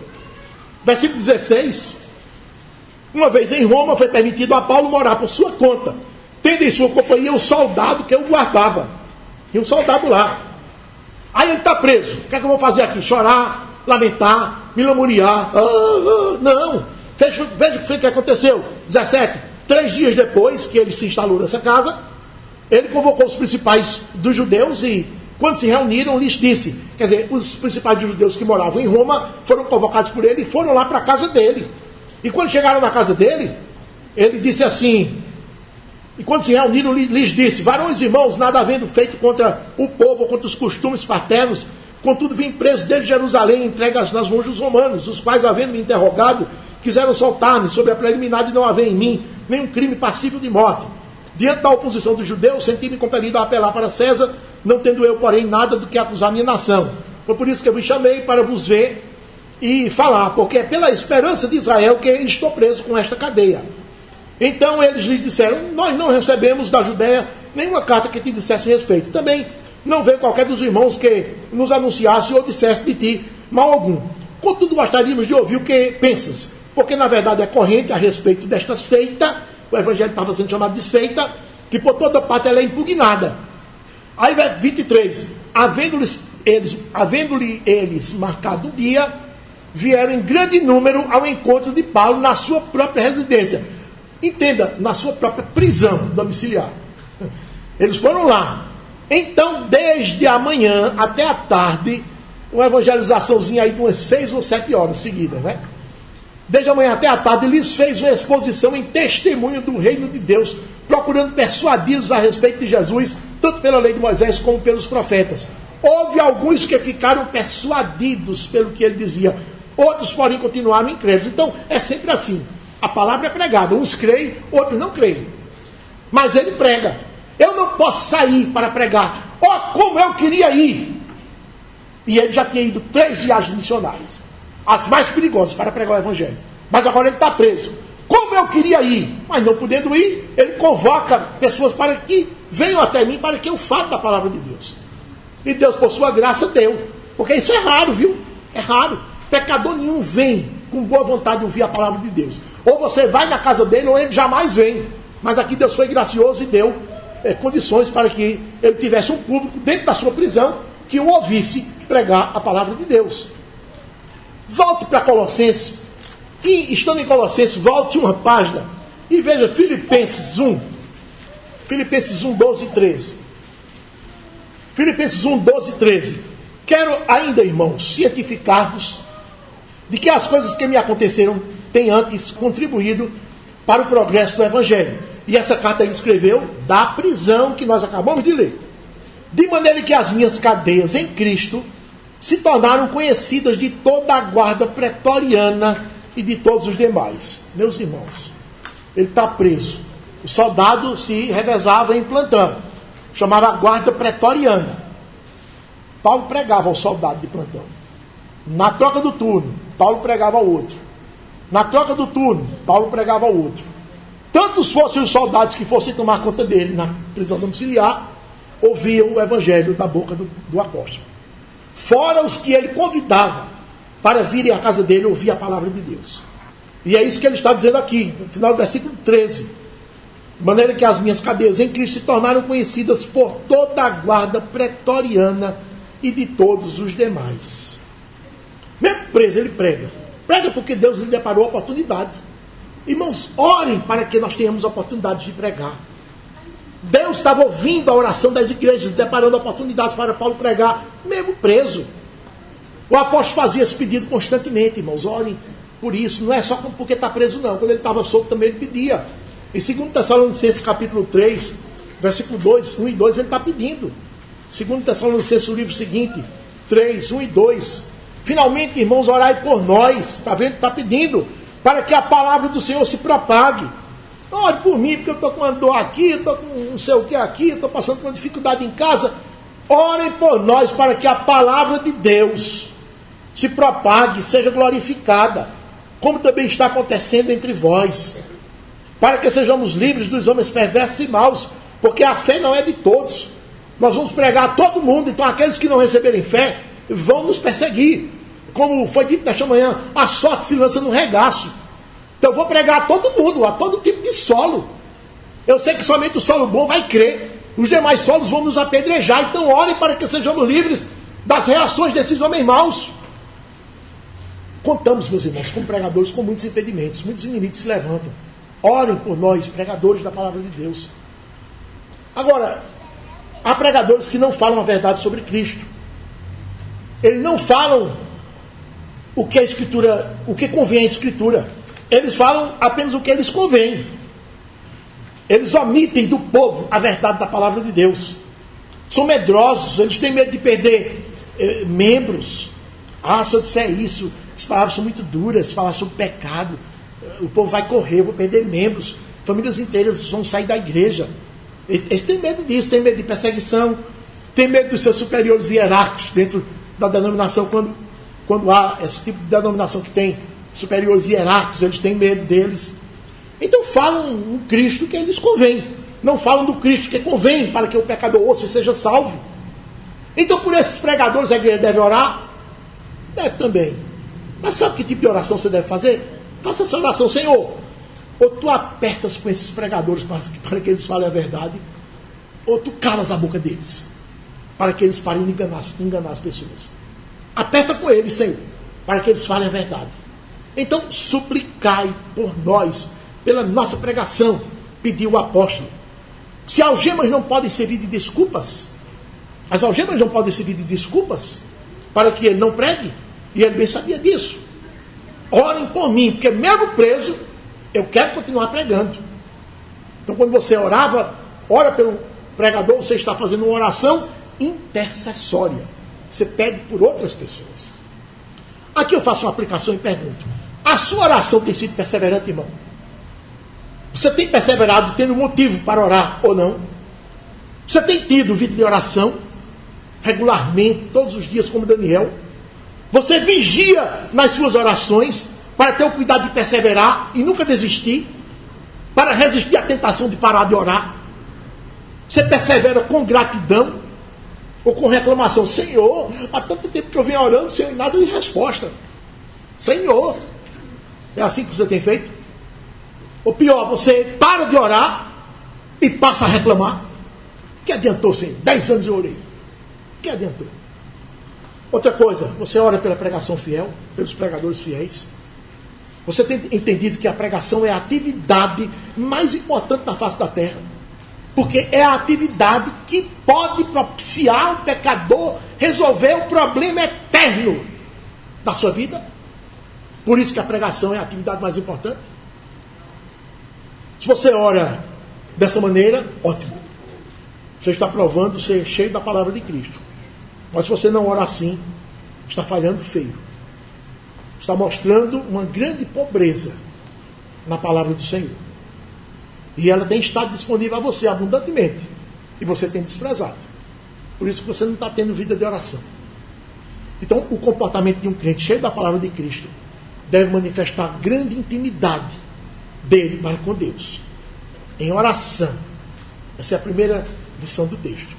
versículo 16, uma vez em Roma foi permitido a Paulo morar por sua conta, tendo em sua companhia um soldado que o guardava. E um soldado lá. Aí ele está preso. O que é que eu vou fazer aqui? Chorar, lamentar, me lamuriar? Não. Veja o que foi que aconteceu. 17. 3 dias depois que ele se instalou nessa casa, ele convocou os principais dos judeus e, quando se reuniram, lhes disse, quer dizer, os principais dos judeus que moravam em Roma foram convocados por ele e foram lá para a casa dele. E quando chegaram na casa dele, ele disse assim, e quando se reuniram, lhes disse: varões irmãos, nada havendo feito contra o povo, contra os costumes paternos, contudo vim preso desde Jerusalém, entregas nas mãos dos romanos, os quais, havendo me interrogado, quiseram soltar-me sobre a preliminar de não haver em mim nenhum crime passível de morte. Diante da oposição dos judeus, senti-me compelido a apelar para César, não tendo eu, porém, nada do que acusar minha nação. Foi por isso que eu vos chamei para vos ver e falar, porque é pela esperança de Israel que estou preso com esta cadeia. Então eles lhes disseram: nós não recebemos da Judéia nenhuma carta que te dissesse respeito. Também não veio qualquer dos irmãos que nos anunciasse ou dissesse de ti mal algum. Contudo, gostaríamos de ouvir o que pensas, porque na verdade é corrente a respeito desta seita. O evangelho estava sendo chamado de seita, que por toda parte ela é impugnada. Aí 23, havendo-lhe eles marcado um dia, vieram em grande número ao encontro de Paulo na sua própria residência. Entenda, na sua própria prisão domiciliar. Eles foram lá. Então, desde a manhã até a tarde, uma evangelizaçãozinha aí de umas 6 ou 7 horas seguidas, né? Desde a manhã até a tarde, lhes fez uma exposição em testemunho do reino de Deus, procurando persuadi-los a respeito de Jesus, tanto pela lei de Moisés como pelos profetas. Houve alguns que ficaram persuadidos pelo que ele dizia, outros, porém, continuaram incrédulos. Então, é sempre assim. A palavra é pregada. Uns creem, outros não creem. Mas ele prega. Eu não posso sair para pregar. Como eu queria ir. E ele já tinha ido 3 viagens missionárias, as mais perigosas, para pregar o evangelho. Mas agora ele está preso. Como eu queria ir, mas não podendo ir, ele convoca pessoas para que venham até mim, para que eu fale da palavra de Deus. E Deus, por sua graça, deu. Porque isso é raro, viu? É raro. Pecador nenhum vem com boa vontade de ouvir a palavra de Deus. Ou você vai na casa dele, ou ele jamais vem. Mas aqui Deus foi gracioso e deu condições para que ele tivesse um público dentro da sua prisão que o ouvisse pregar a palavra de Deus. Volte para Colossenses. E estando em Colossenses, volte uma página e veja Filipenses 1. Filipenses 1, 12 e 13. Filipenses 1, 12 e 13. Quero ainda, irmãos, cientificar-vos de que as coisas que me aconteceram têm antes contribuído para o progresso do Evangelho. E essa carta ele escreveu da prisão que nós acabamos de ler. De maneira que as minhas cadeias em Cristo se tornaram conhecidas de toda a guarda pretoriana e de todos os demais. Meus irmãos, ele está preso. O soldado se revezava em plantão. Chamava a guarda pretoriana. Paulo pregava ao soldado de plantão. Na troca do turno, Paulo pregava ao outro. Na troca do turno, Paulo pregava ao outro. tantos fossem os soldados que fossem tomar conta dele na prisão domiciliar, ouviam o evangelho da boca do apóstolo. Fora os que ele convidava para virem à casa dele ouvir a palavra de Deus. E é isso que ele está dizendo aqui, no final do versículo 13. De maneira que as minhas cadeias em Cristo se tornaram conhecidas por toda a guarda pretoriana e de todos os demais. Mesmo preso, ele prega. Prega porque Deus lhe deparou a oportunidade. Irmãos, orem para que nós tenhamos a oportunidade de pregar. Deus estava ouvindo a oração das igrejas, deparando oportunidades para Paulo pregar, mesmo preso. O apóstolo fazia esse pedido constantemente, irmãos. Orem por isso. Não é só porque está preso, não. Quando ele estava solto também ele pedia. Em 2 Tessalonicenses capítulo 3, versículo 2, 1 e 2, ele está pedindo. 2 Tessalonicenses, o livro seguinte, 3, 1 e 2. Finalmente, irmãos, orai por nós. Está vendo? Está pedindo para que a palavra do Senhor se propague. Ore por mim, porque eu estou com uma dor aqui, estou com não sei o que aqui, estou passando por uma dificuldade em casa. Orem por nós para que a palavra de Deus se propague, seja glorificada, como também está acontecendo entre vós, para que sejamos livres dos homens perversos e maus, porque a fé não é de todos. Nós vamos pregar a todo mundo, então aqueles que não receberem fé vão nos perseguir. Como foi dito nesta manhã, a sorte se lança no regaço. Então eu vou pregar a todo mundo, a todo tipo de solo. Eu sei que somente o solo bom vai crer. Os demais solos vão nos apedrejar. Então orem para que sejamos livres das reações desses homens maus. Contamos, meus irmãos, como pregadores, com muitos impedimentos. Muitos inimigos se levantam. Orem por nós, pregadores da palavra de Deus. Agora, há pregadores que não falam a verdade sobre Cristo. Eles não falam o que a Escritura, o que convém à Escritura. Eles falam apenas o que eles convém. Eles omitem do povo a verdade da palavra de Deus. São medrosos, eles têm medo de perder membros. Ah, se eu disser isso, as palavras são muito duras, falar sobre pecado, o povo vai correr, eu vou perder membros. Famílias inteiras vão sair da igreja. Eles têm medo disso, têm medo de perseguição, têm medo dos seus superiores hierárquicos dentro da denominação, quando há esse tipo de denominação que tem superiores hierárquicos, eles têm medo deles. Então falam um Cristo que lhes convém. Não falam do Cristo que convém para que o pecador ouça e seja salvo. Então por esses pregadores a igreja deve orar? Deve também. Mas sabe que tipo de oração você deve fazer? Faça essa oração, Senhor. Ou tu apertas com esses pregadores para que eles falem a verdade, ou tu calas a boca deles, para que eles parem de enganar as pessoas. Aperta com eles, Senhor, para que eles falem a verdade. Então, suplicai por nós, pela nossa pregação, pediu o apóstolo. Se algemas não podem servir de desculpas, as algemas não podem servir de desculpas para que ele não pregue, e ele bem sabia disso. Orem por mim, porque mesmo preso, eu quero continuar pregando. Então, quando você ora pelo pregador, você está fazendo uma oração intercessória. Você pede por outras pessoas. Aqui eu faço uma aplicação e pergunto: a sua oração tem sido perseverante, irmão? Você tem perseverado tendo motivo para orar ou não? Você tem tido vida de oração regularmente, todos os dias, como Daniel? Você vigia nas suas orações para ter o cuidado de perseverar e nunca desistir, para resistir à tentação de parar de orar? Você persevera com gratidão ou com reclamação? Senhor, há tanto tempo que eu venho orando, Senhor, e nada de resposta. Senhor, é assim que você tem feito? Ou pior, você para de orar e passa a reclamar? O que adiantou, Senhor? 10 anos eu orei. O que adiantou? Outra coisa, você ora pela pregação fiel, pelos pregadores fiéis. Você tem entendido que a pregação é a atividade mais importante na face da terra. Porque é a atividade que pode propiciar o pecador resolver o problema eterno da sua vida. Por isso que a pregação é a atividade mais importante. Se você ora dessa maneira, ótimo. Você está provando ser cheio da palavra de Cristo. Mas se você não ora assim, está falhando feio. Está mostrando uma grande pobreza na palavra do Senhor. E ela tem estado disponível a você abundantemente. E você tem desprezado. Por isso que você não está tendo vida de oração. Então, o comportamento de um crente cheio da palavra de Cristo deve manifestar grande intimidade dele para com Deus. em oração. Essa é a primeira lição do texto.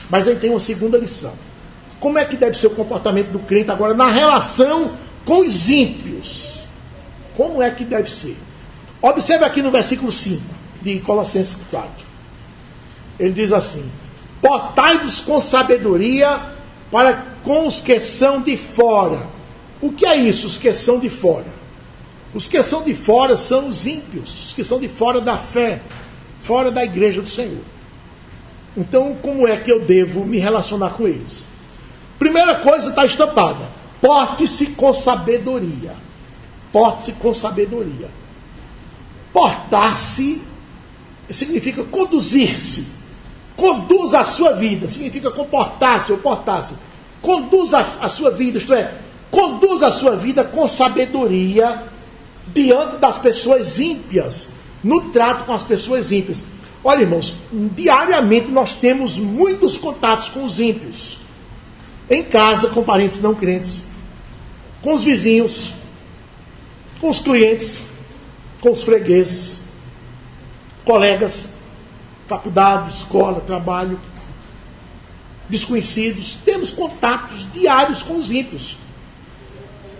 Mas aí tem uma segunda lição. Como é que deve ser o comportamento do crente agora na relação com os ímpios? Como é que deve ser? Observe aqui no versículo 5 de Colossenses 4. Ele diz assim: portai-vos com sabedoria para com os que são de fora. O que é isso, os que são de fora? Os que são de fora são os ímpios, os que são de fora da fé, fora da igreja do Senhor. Então, como é que eu devo me relacionar com eles? Primeira coisa está estampada: porte-se com sabedoria. Porte-se com sabedoria. Portar-se significa conduzir-se. Conduza a sua vida, significa comportar-se ou portar-se. Conduza a sua vida, isto é, conduza a sua vida com sabedoria diante das pessoas ímpias, no trato com as pessoas ímpias. Olha, irmãos, diariamente nós temos muitos contatos com os ímpios. Em casa, com parentes não crentes, com os vizinhos, com os clientes, com os fregueses, colegas, faculdade, escola, trabalho, desconhecidos. Temos contatos diários com os ímpios.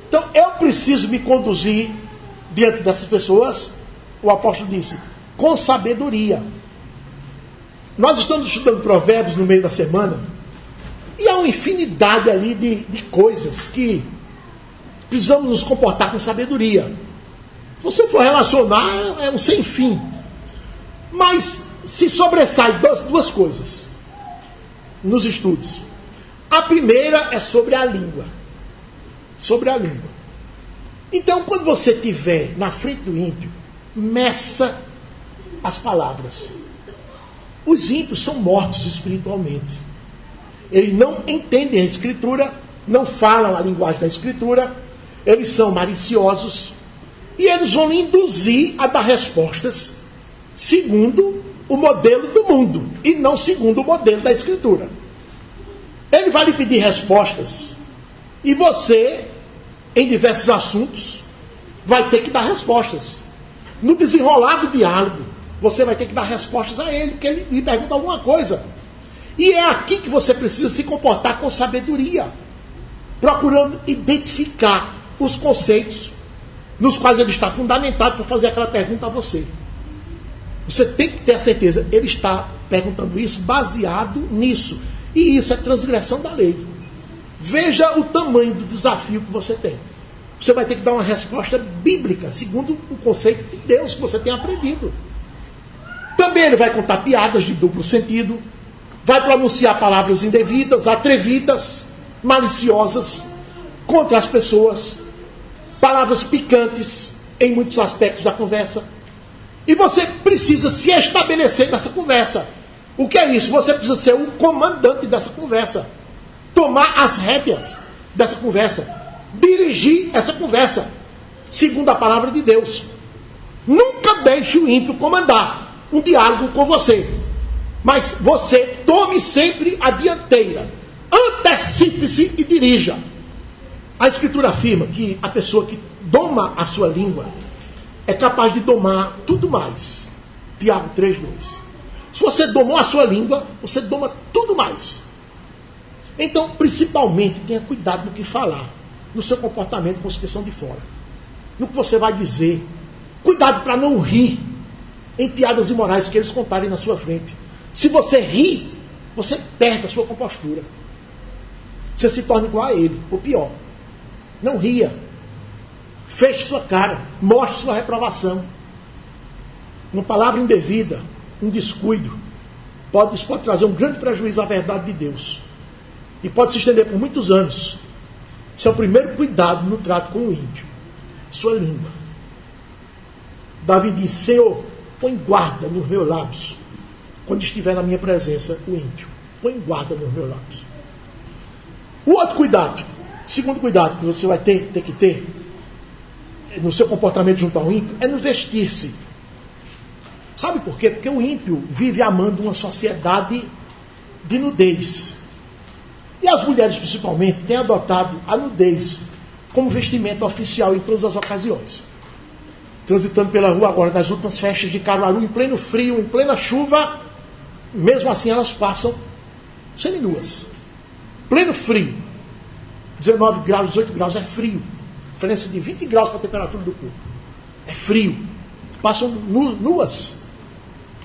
Então, eu preciso me conduzir diante dessas pessoas, o apóstolo disse, com sabedoria. Nós estamos estudando Provérbios no meio da semana, e há uma infinidade ali de coisas que precisamos nos comportar com sabedoria. Se você for relacionar, é um sem fim. Mas se sobressai duas coisas nos estudos. A primeira é sobre a língua. Sobre a língua. Então, quando você estiver na frente do ímpio, meça as palavras. Os ímpios são mortos espiritualmente. Eles não entendem a Escritura, não falam a linguagem da Escritura, eles são maliciosos, e eles vão lhe induzir a dar respostas segundo o modelo do mundo, e não segundo o modelo da Escritura. Ele vai lhe pedir respostas, e você, em diversos assuntos, vai ter que dar respostas. No desenrolar do diálogo, você vai ter que dar respostas a ele, porque ele lhe pergunta alguma coisa. E é aqui que você precisa se comportar com sabedoria, procurando identificar os conceitos nos quais ele está fundamentado para fazer aquela pergunta a você. Você tem que ter a certeza, ele está perguntando isso baseado nisso. E isso é transgressão da lei. Veja o tamanho do desafio que você tem. Você vai ter que dar uma resposta bíblica, segundo o conceito de Deus que você tem aprendido. Também ele vai contar piadas de duplo sentido, vai pronunciar palavras indevidas, atrevidas, maliciosas, contra as pessoas, palavras picantes em muitos aspectos da conversa. E você precisa se estabelecer nessa conversa. O que é isso? Você precisa ser o comandante dessa conversa. Tomar as rédeas dessa conversa. Dirigir essa conversa, segundo a palavra de Deus. Nunca deixe o ímpio comandar um diálogo com você. Mas você tome sempre a dianteira. Antecipe-se e dirija. A Escritura afirma que a pessoa que doma a sua língua é capaz de domar tudo mais. Tiago 3:2. Se você domou a sua língua, você doma tudo mais. Então, principalmente, tenha cuidado no que falar, no seu comportamento com os que são de fora, no que você vai dizer. Cuidado para não rir em piadas imorais que eles contarem na sua frente. Se você ri, você perde a sua compostura. Você se torna igual a ele, ou pior. Não ria. Feche sua cara, mostre sua reprovação. Uma palavra indevida, um descuido, isso pode trazer um grande prejuízo à verdade de Deus. E pode se estender por muitos anos. Esse é o primeiro cuidado no trato com o ímpio. Sua língua. Davi disse: Senhor, põe guarda nos meus lábios, quando estiver na minha presença o ímpio. Põe guarda nos meus lábios. O outro cuidado, o segundo cuidado que você vai ter que ter no seu comportamento junto ao ímpio, é no vestir-se. Sabe por quê? Porque o ímpio vive amando uma sociedade de nudez. E as mulheres, principalmente, têm adotado a nudez como vestimenta oficial em todas as ocasiões. transitando pela rua agora, nas últimas festas de Caruaru, em pleno frio, em plena chuva, mesmo assim elas passam seminuas. Pleno frio. 19 graus, 18 graus, é frio. Diferença de 20 graus para a temperatura do corpo. É frio. Passam nuas.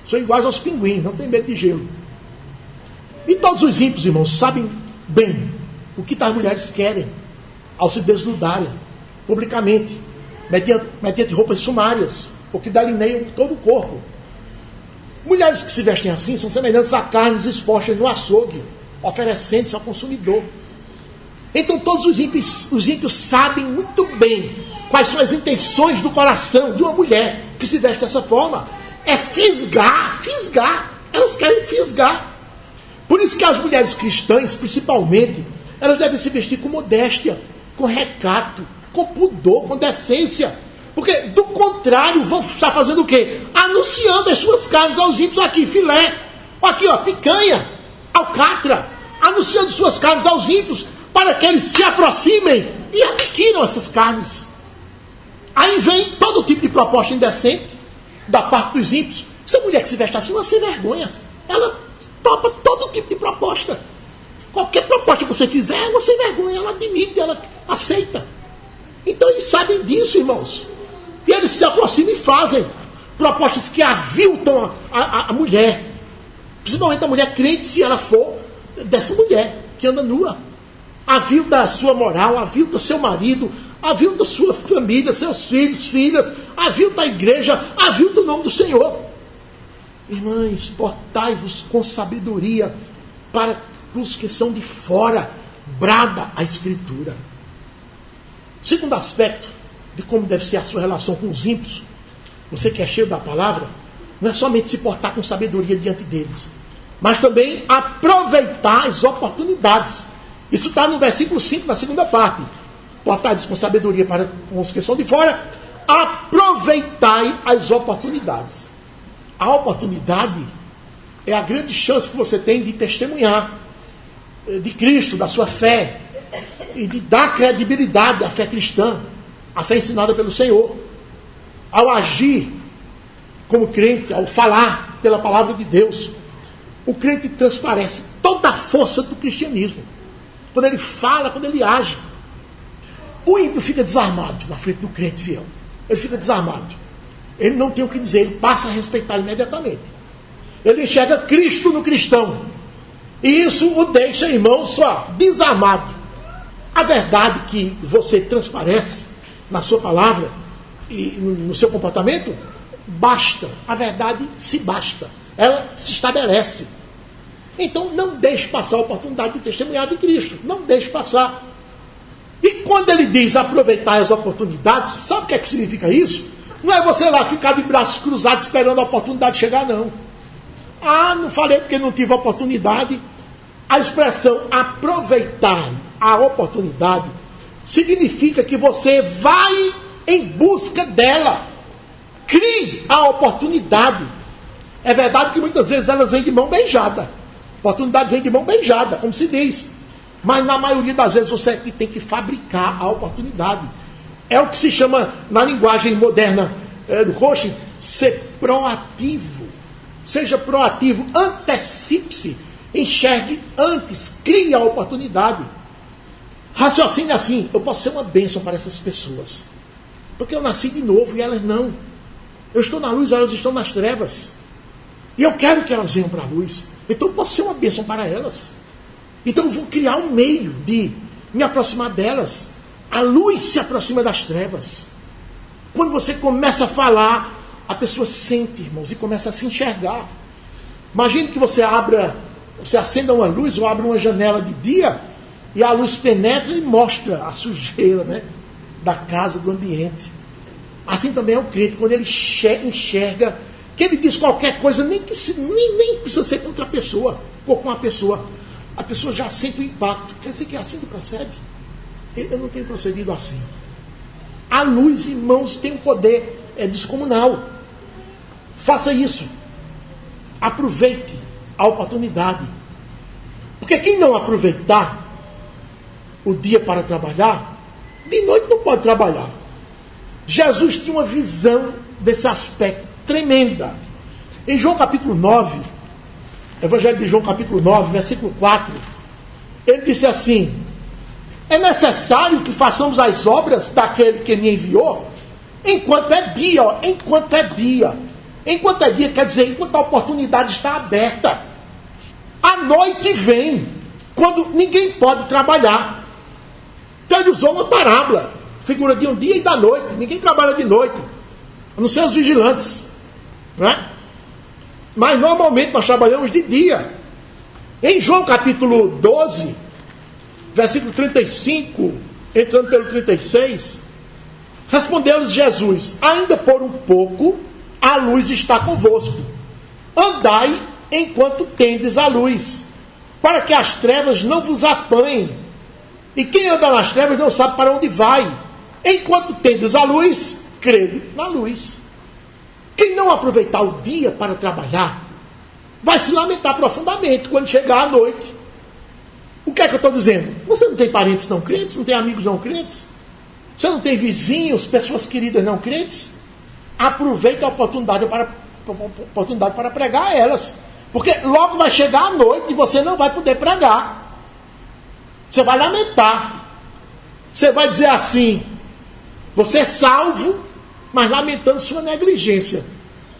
São iguais aos pinguins, não tem medo de gelo. E todos os ímpios, irmãos, sabem bem o que as mulheres querem ao se desnudarem publicamente, mediante roupas sumárias, ou que delineiam todo o corpo. Mulheres que se vestem assim são semelhantes a carnes expostas no açougue, oferecendo-se ao consumidor. Então todos os ímpios sabem muito bem quais são as intenções do coração de uma mulher que se veste dessa forma. É fisgar. Elas querem fisgar. Por isso que as mulheres cristãs, principalmente, elas devem se vestir com modéstia, com recato, com pudor, com decência. Porque, do contrário, vão estar fazendo o quê? Anunciando as suas carnes aos ímpios. Aqui, filé. Aqui, ó, picanha, alcatra. Anunciando suas carnes aos ímpios para que eles se aproximem e adquiram essas carnes. Aí vem todo tipo de proposta indecente da parte dos ímpios. Essa mulher que se veste assim, uma sem vergonha. Ela topa todo tipo de proposta. Qualquer proposta que você fizer, é uma sem vergonha. Ela admite, ela aceita. Então eles sabem disso, irmãos. E eles se aproximam e fazem propostas que aviltam a mulher. Principalmente a mulher crente, se ela for dessa mulher que anda nua. Avilta a sua moral, avilta seu marido, avilta sua família, seus filhos, filhas, avilta a igreja, avilta o nome do Senhor. Irmãs, portai-vos com sabedoria para os que são de fora, brada a Escritura. Segundo aspecto de como deve ser a sua relação com os ímpios, você que é cheio da palavra, não é somente se portar com sabedoria diante deles, mas também aproveitar as oportunidades. Isso está no versículo 5, na segunda parte. Portai-vos com sabedoria para com os que são de fora, aproveitai as oportunidades. A oportunidade é a grande chance que você tem de testemunhar de Cristo, da sua fé, e de dar credibilidade à fé cristã, à fé ensinada pelo Senhor. Ao agir como crente, ao falar pela palavra de Deus, o crente transparece toda a força do cristianismo. Quando ele fala, quando ele age. O ímpio fica desarmado na frente do crente fiel. Ele fica desarmado. Ele não tem o que dizer, ele passa a respeitar imediatamente. Ele enxerga Cristo no cristão. E isso o deixa, irmão, só desarmado. A verdade que você transparece na sua palavra e no seu comportamento, basta. A verdade se basta. Ela se estabelece. Então não deixe passar a oportunidade de testemunhar de Cristo. Não deixe passar. E quando ele diz aproveitar as oportunidades, sabe o que é que significa isso? Não é você lá ficar de braços cruzados esperando a oportunidade chegar, não. Ah, não falei porque não tive oportunidade. A expressão aproveitar a oportunidade significa que você vai em busca dela. Crie a oportunidade. É verdade que muitas vezes elas vêm de mão beijada. A oportunidade vem de mão beijada, como se diz. Mas na maioria das vezes você tem que fabricar a oportunidade. É o que se chama, na linguagem moderna do coaching, ser proativo. Seja proativo, antecipe-se, enxergue antes, crie a oportunidade. Raciocine assim: eu posso ser uma bênção para essas pessoas, porque eu nasci de novo e elas não. Eu estou na luz, elas estão nas trevas. E eu quero que elas venham para a luz. Então eu posso ser uma bênção para elas. Então eu vou criar um meio de me aproximar delas. A luz se aproxima das trevas. Quando você começa a falar, a pessoa sente, irmãos, e começa a se enxergar. Imagine que você acenda uma luz ou abre uma janela de dia e a luz penetra e mostra a sujeira, né, da casa, do ambiente. Assim também é o crente, quando ele enxerga, que ele diz qualquer coisa, nem precisa ser contra a pessoa ou com a pessoa já sente o impacto. Quer dizer que é assim que procede? Eu não tenho procedido assim. A luz, irmãos, tem um poder descomunal. Faça isso. Aproveite a oportunidade. Porque quem não aproveitar o dia para trabalhar, de noite não pode trabalhar. Jesus tinha uma visão desse aspecto tremenda. Em João capítulo 9, Evangelho de João capítulo 9, versículo 4, ele disse assim: é necessário que façamos as obras daquele que me enviou enquanto é dia. Ó, enquanto é dia. Enquanto é dia quer dizer enquanto a oportunidade está aberta. A noite vem, quando ninguém pode trabalhar. Então ele usou uma parábola, figura de um dia e da noite. Ninguém trabalha de noite, a não ser os vigilantes, não é? Mas normalmente nós trabalhamos de dia. Em João capítulo 12, versículo 35, entrando pelo 36, respondeu-lhes Jesus: ainda por um pouco a luz está convosco. Andai enquanto tendes a luz, para que as trevas não vos apanhem. E quem anda nas trevas não sabe para onde vai. Enquanto tendes a luz, crede na luz. Quem não aproveitar o dia para trabalhar, vai se lamentar profundamente quando chegar a noite. O que é que eu estou dizendo? Você não tem parentes não crentes? Não tem amigos não crentes? Você não tem vizinhos, pessoas queridas não crentes? Aproveite a oportunidade para pregar a elas. Porque logo vai chegar a noite e você não vai poder pregar. Você vai lamentar. Você vai dizer assim: você é salvo, mas lamentando sua negligência.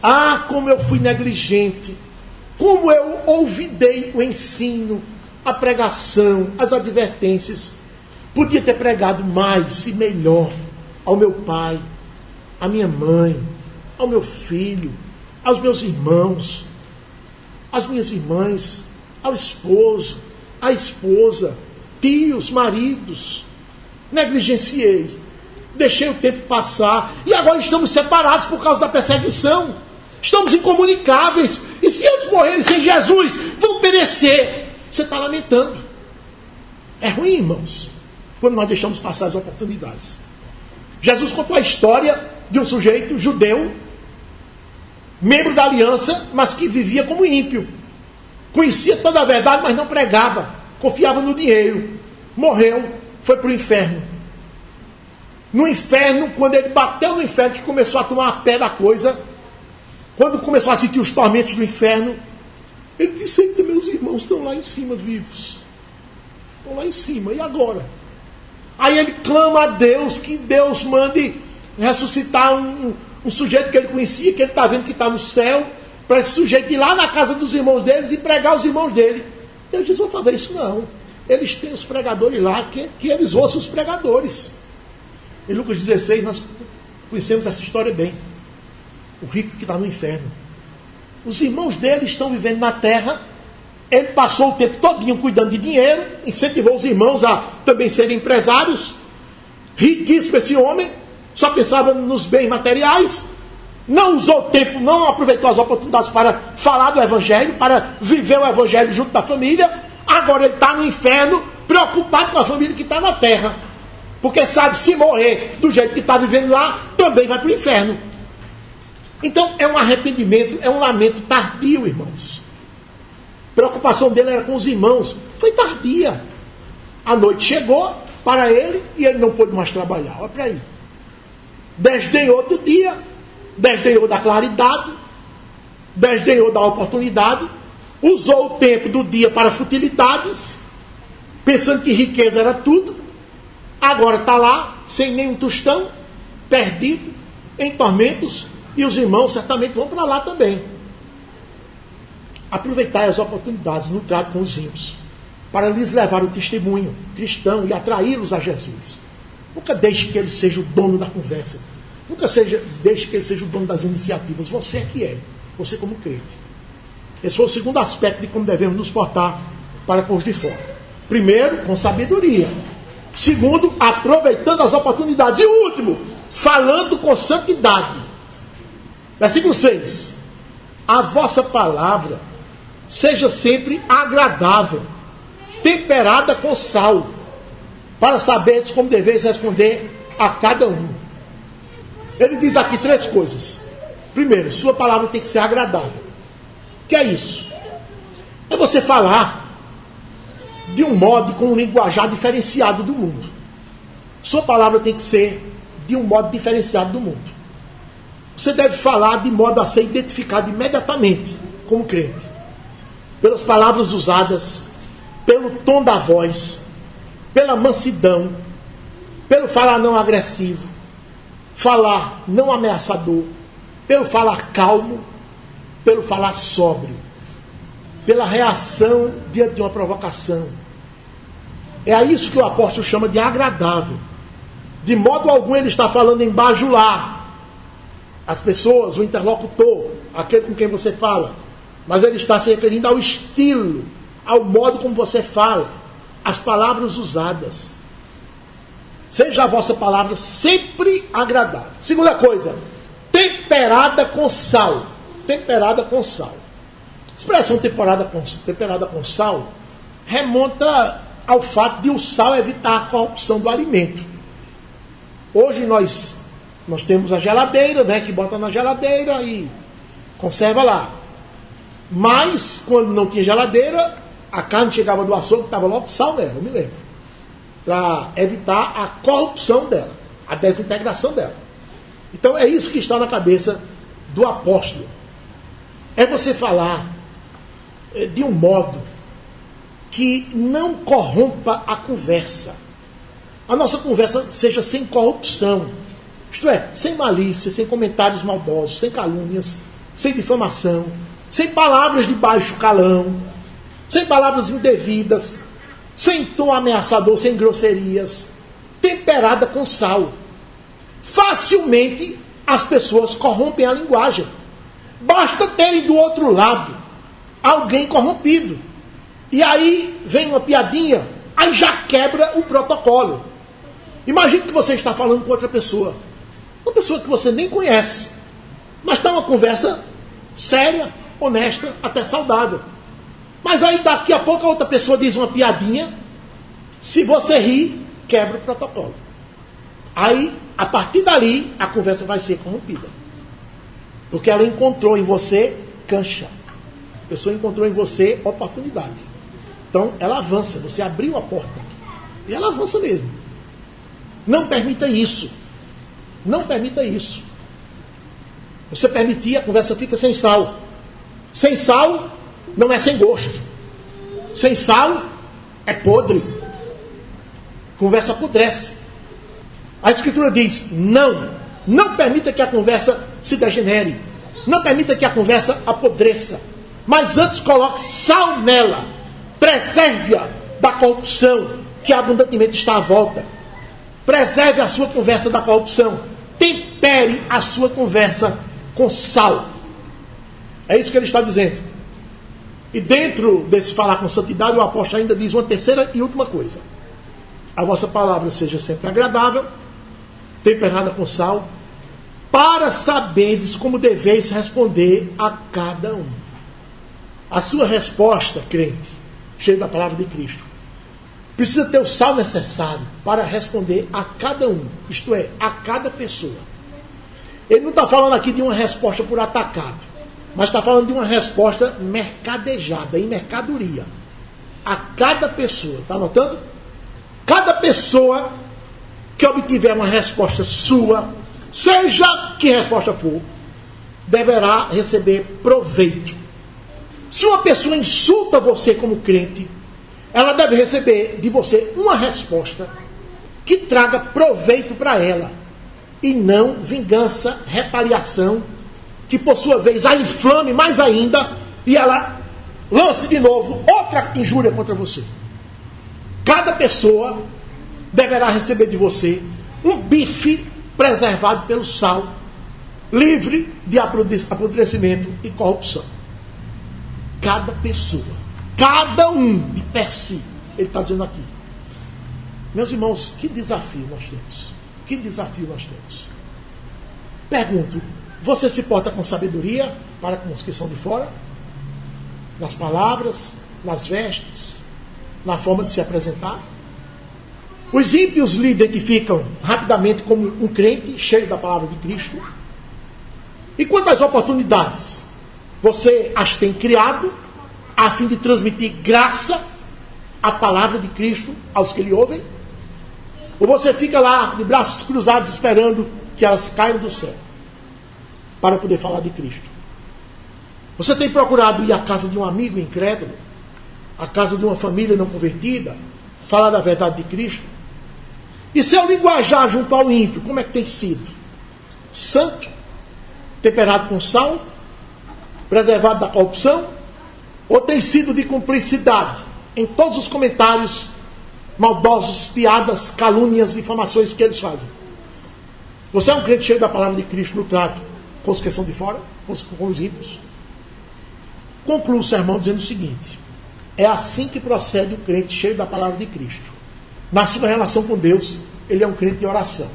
Ah, como eu fui negligente. Como eu olvidei o ensino, a pregação, as advertências. Podia ter pregado mais e melhor ao meu pai, à minha mãe, ao meu filho, aos meus irmãos, às minhas irmãs, ao esposo, à esposa, tios, maridos. Negligenciei, deixei o tempo passar e agora estamos separados por causa da perseguição. Estamos incomunicáveis e se eles morrerem sem Jesus, vão perecer. Você está lamentando. É ruim, irmãos, quando nós deixamos passar as oportunidades. Jesus contou a história de um sujeito judeu, membro da aliança, mas que vivia como ímpio. Conhecia toda a verdade, mas não pregava. Confiava no dinheiro. Morreu, foi para o inferno. No inferno, quando ele bateu no inferno, que começou a tomar a pé da coisa, quando começou a sentir os tormentos do inferno, ele disse: ainda meus irmãos estão lá em cima vivos. Estão lá em cima, e agora? Aí ele clama a Deus, que Deus mande ressuscitar um sujeito que ele conhecia, que ele está vendo que está no céu, para esse sujeito ir lá na casa dos irmãos deles e pregar os irmãos dele. Deus disse: vou fazer isso não. Eles têm os pregadores lá, que eles ouçam os pregadores. Em Lucas 16 nós conhecemos essa história bem. O rico que está no inferno. Os irmãos dele estão vivendo na terra. Ele passou o tempo todinho cuidando de dinheiro, incentivou os irmãos a também serem empresários. Riquíssimo esse homem, só pensava nos bens materiais. Não usou o tempo, não aproveitou as oportunidades para falar do Evangelho, para viver o Evangelho junto da família. Agora ele está no inferno, preocupado com a família que está na terra. Porque sabe, se morrer do jeito que está vivendo lá, também vai para o inferno. Então é um arrependimento, é um lamento tardio, irmãos. A preocupação dele era com os irmãos. Foi tardia. A noite chegou para ele e ele não pôde mais trabalhar. Olha para aí. Desdenhou do dia, desdenhou da claridade, desdenhou da oportunidade, usou o tempo do dia para futilidades, pensando que riqueza era tudo. Agora está lá, sem nenhum tostão, perdido, em tormentos, e os irmãos certamente vão para lá também. Aproveitai as oportunidades no trato com os ímpios, para lhes levar o testemunho cristão e atraí-los a Jesus. Nunca deixe que ele seja o dono da conversa. Nunca deixe que ele seja o dono das iniciativas. Você é que é. Você como crente. Esse foi o segundo aspecto de como devemos nos portar para com os de fora. Primeiro, com sabedoria. Segundo, aproveitando as oportunidades. E o último, falando com santidade. Versículo 6. A vossa palavra seja sempre agradável, temperada com sal, para saberes como deveis responder a cada um. Ele diz aqui 3 coisas. Primeiro, sua palavra tem que ser agradável. O que é isso? É você falar de um modo, com um linguajar diferenciado do mundo. Sua palavra tem que ser de um modo diferenciado do mundo. Você deve falar de modo a ser identificado imediatamente como crente. Pelas palavras usadas, pelo tom da voz, pela mansidão, pelo falar não agressivo, falar não ameaçador, pelo falar calmo, pelo falar sóbrio, pela reação diante de uma provocação. É a isso que o apóstolo chama de agradável. De modo algum ele está falando em bajular as pessoas, o interlocutor, aquele com quem você fala. Mas ele está se referindo ao estilo, ao modo como você fala, as palavras usadas. Seja a vossa palavra sempre agradável. Segunda coisa, temperada com sal. Temperada com sal. A expressão temperada com sal remonta ao fato de o sal evitar a corrupção do alimento. Hoje nós temos a geladeira, né, que bota na geladeira e conserva lá. Mas, quando não tinha geladeira, a carne chegava do açougue, estava logo sal nela, eu me lembro. Para evitar a corrupção dela, a desintegração dela. Então é isso que está na cabeça do apóstolo. É você falar de um modo que não corrompa a conversa. A nossa conversa seja sem corrupção. Isto é, sem malícia, sem comentários maldosos, sem calúnias, sem difamação, sem palavras de baixo calão, sem palavras indevidas, sem tom ameaçador, sem grosserias, temperada com sal. Facilmente as pessoas corrompem a linguagem. Basta terem do outro lado alguém corrompido. E aí vem uma piadinha, aí já quebra o protocolo. Imagine que você está falando com outra pessoa. Uma pessoa que você nem conhece. Mas está uma conversa séria, honesta, até saudável. Mas aí daqui a pouco a outra pessoa diz uma piadinha. Se você rir, quebra o protocolo. Aí, a partir dali, a conversa vai ser corrompida. Porque ela encontrou em você cancha. A pessoa encontrou em você oportunidade. Então, ela avança. Você abriu a porta. E ela avança mesmo. Não permita isso. Não permita isso. Você permitir, a conversa fica sem sal. Sem sal, não é sem gosto. Sem sal, é podre. Conversa apodrece. A Escritura diz, não permita que a conversa se degenere. Não permita que a conversa apodreça. Mas antes coloque sal nela. Preserve-a da corrupção que abundantemente está à volta. Preserve a sua conversa da corrupção. Tempere a sua conversa com sal. É isso que ele está dizendo. E dentro desse falar com santidade, o apóstolo ainda diz uma terceira e última coisa. A vossa palavra seja sempre agradável, temperada com sal, para saberdes como deveis responder a cada um. A sua resposta, crente, cheio da palavra de Cristo, precisa ter o sal necessário para responder a cada um, isto é, a cada pessoa. Ele não está falando aqui de uma resposta por atacado, mas está falando de uma resposta mercadejada, em mercadoria. A cada pessoa, está notando? Cada pessoa que obtiver uma resposta sua, seja que resposta for, deverá receber proveito. Se uma pessoa insulta você como crente, ela deve receber de você uma resposta que traga proveito para ela, e não vingança, retaliação, que por sua vez a inflame mais ainda e ela lance de novo outra injúria contra você. Cada pessoa deverá receber de você um bife preservado pelo sal, livre de apodrecimento e corrupção. Cada pessoa, cada um de per si, ele está dizendo aqui. Meus irmãos, que desafio nós temos. Que desafio nós temos. Pergunto, você se porta com sabedoria para com os que são de fora? Nas palavras, nas vestes, na forma de se apresentar? Os ímpios lhe identificam rapidamente como um crente cheio da palavra de Cristo. E quantas oportunidades você as tem criado a fim de transmitir graça, a palavra de Cristo aos que lhe ouvem? Ou você fica lá de braços cruzados esperando que elas caiam do céu para poder falar de Cristo? Você tem procurado ir à casa de um amigo incrédulo, à casa de uma família não convertida, falar da verdade de Cristo? E seu linguajar junto ao ímpio, como é que tem sido? Santo? Temperado com sal? Preservado da corrupção? Ou tem sido de cumplicidade em todos os comentários maldosos, piadas, calúnias, difamações que eles fazem? Você é um crente cheio da palavra de Cristo no trato com os que são de fora, com os ímpios? Concluo o sermão dizendo o seguinte: é assim que procede o crente cheio da palavra de Cristo. Na sua relação com Deus, ele é um crente de oração.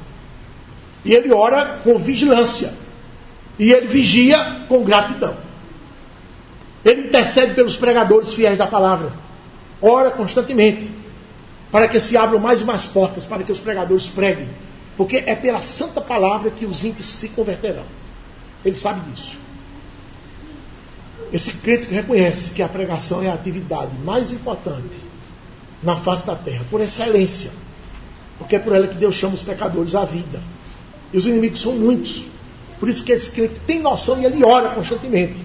E ele ora com vigilância. E ele vigia com gratidão. Ele intercede pelos pregadores fiéis da palavra. Ora constantemente, para que se abram mais e mais portas, para que os pregadores preguem. Porque é pela santa palavra que os ímpios se converterão. Ele sabe disso. Esse crente que reconhece que a pregação é a atividade mais importante na face da terra, por excelência, porque é por ela que Deus chama os pecadores à vida. E os inimigos são muitos. Por isso que esse crente tem noção e ele ora constantemente.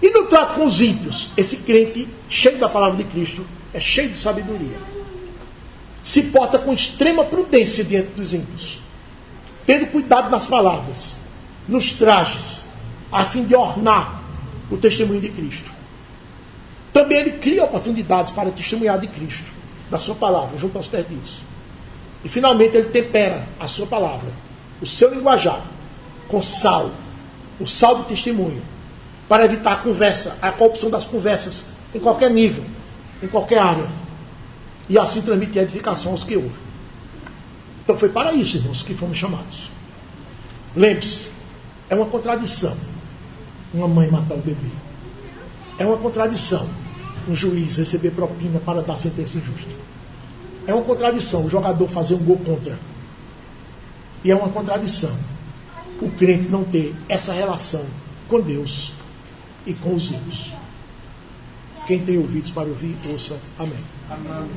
E no trato com os ímpios, esse crente cheio da palavra de Cristo é cheio de sabedoria. Se porta com extrema prudência diante dos ímpios, tendo cuidado nas palavras, nos trajes, a fim de ornar o testemunho de Cristo. Também ele cria oportunidades para testemunhar de Cristo, da sua palavra, junto aos perdidos. E finalmente ele tempera a sua palavra, o seu linguajar, com sal, o sal de testemunho, para evitar a conversa, a corrupção das conversas, em qualquer nível, em qualquer área. E assim transmitir edificação aos que ouvem. Então foi para isso, irmãos, que fomos chamados. Lembre-se, é uma contradição uma mãe matar o bebê. É uma contradição um juiz receber propina para dar sentença injusta. É uma contradição o jogador fazer um gol contra. E é uma contradição o crente não ter essa relação com Deus e com os ímpios. Quem tem ouvidos para ouvir, ouça. Amém. Amém.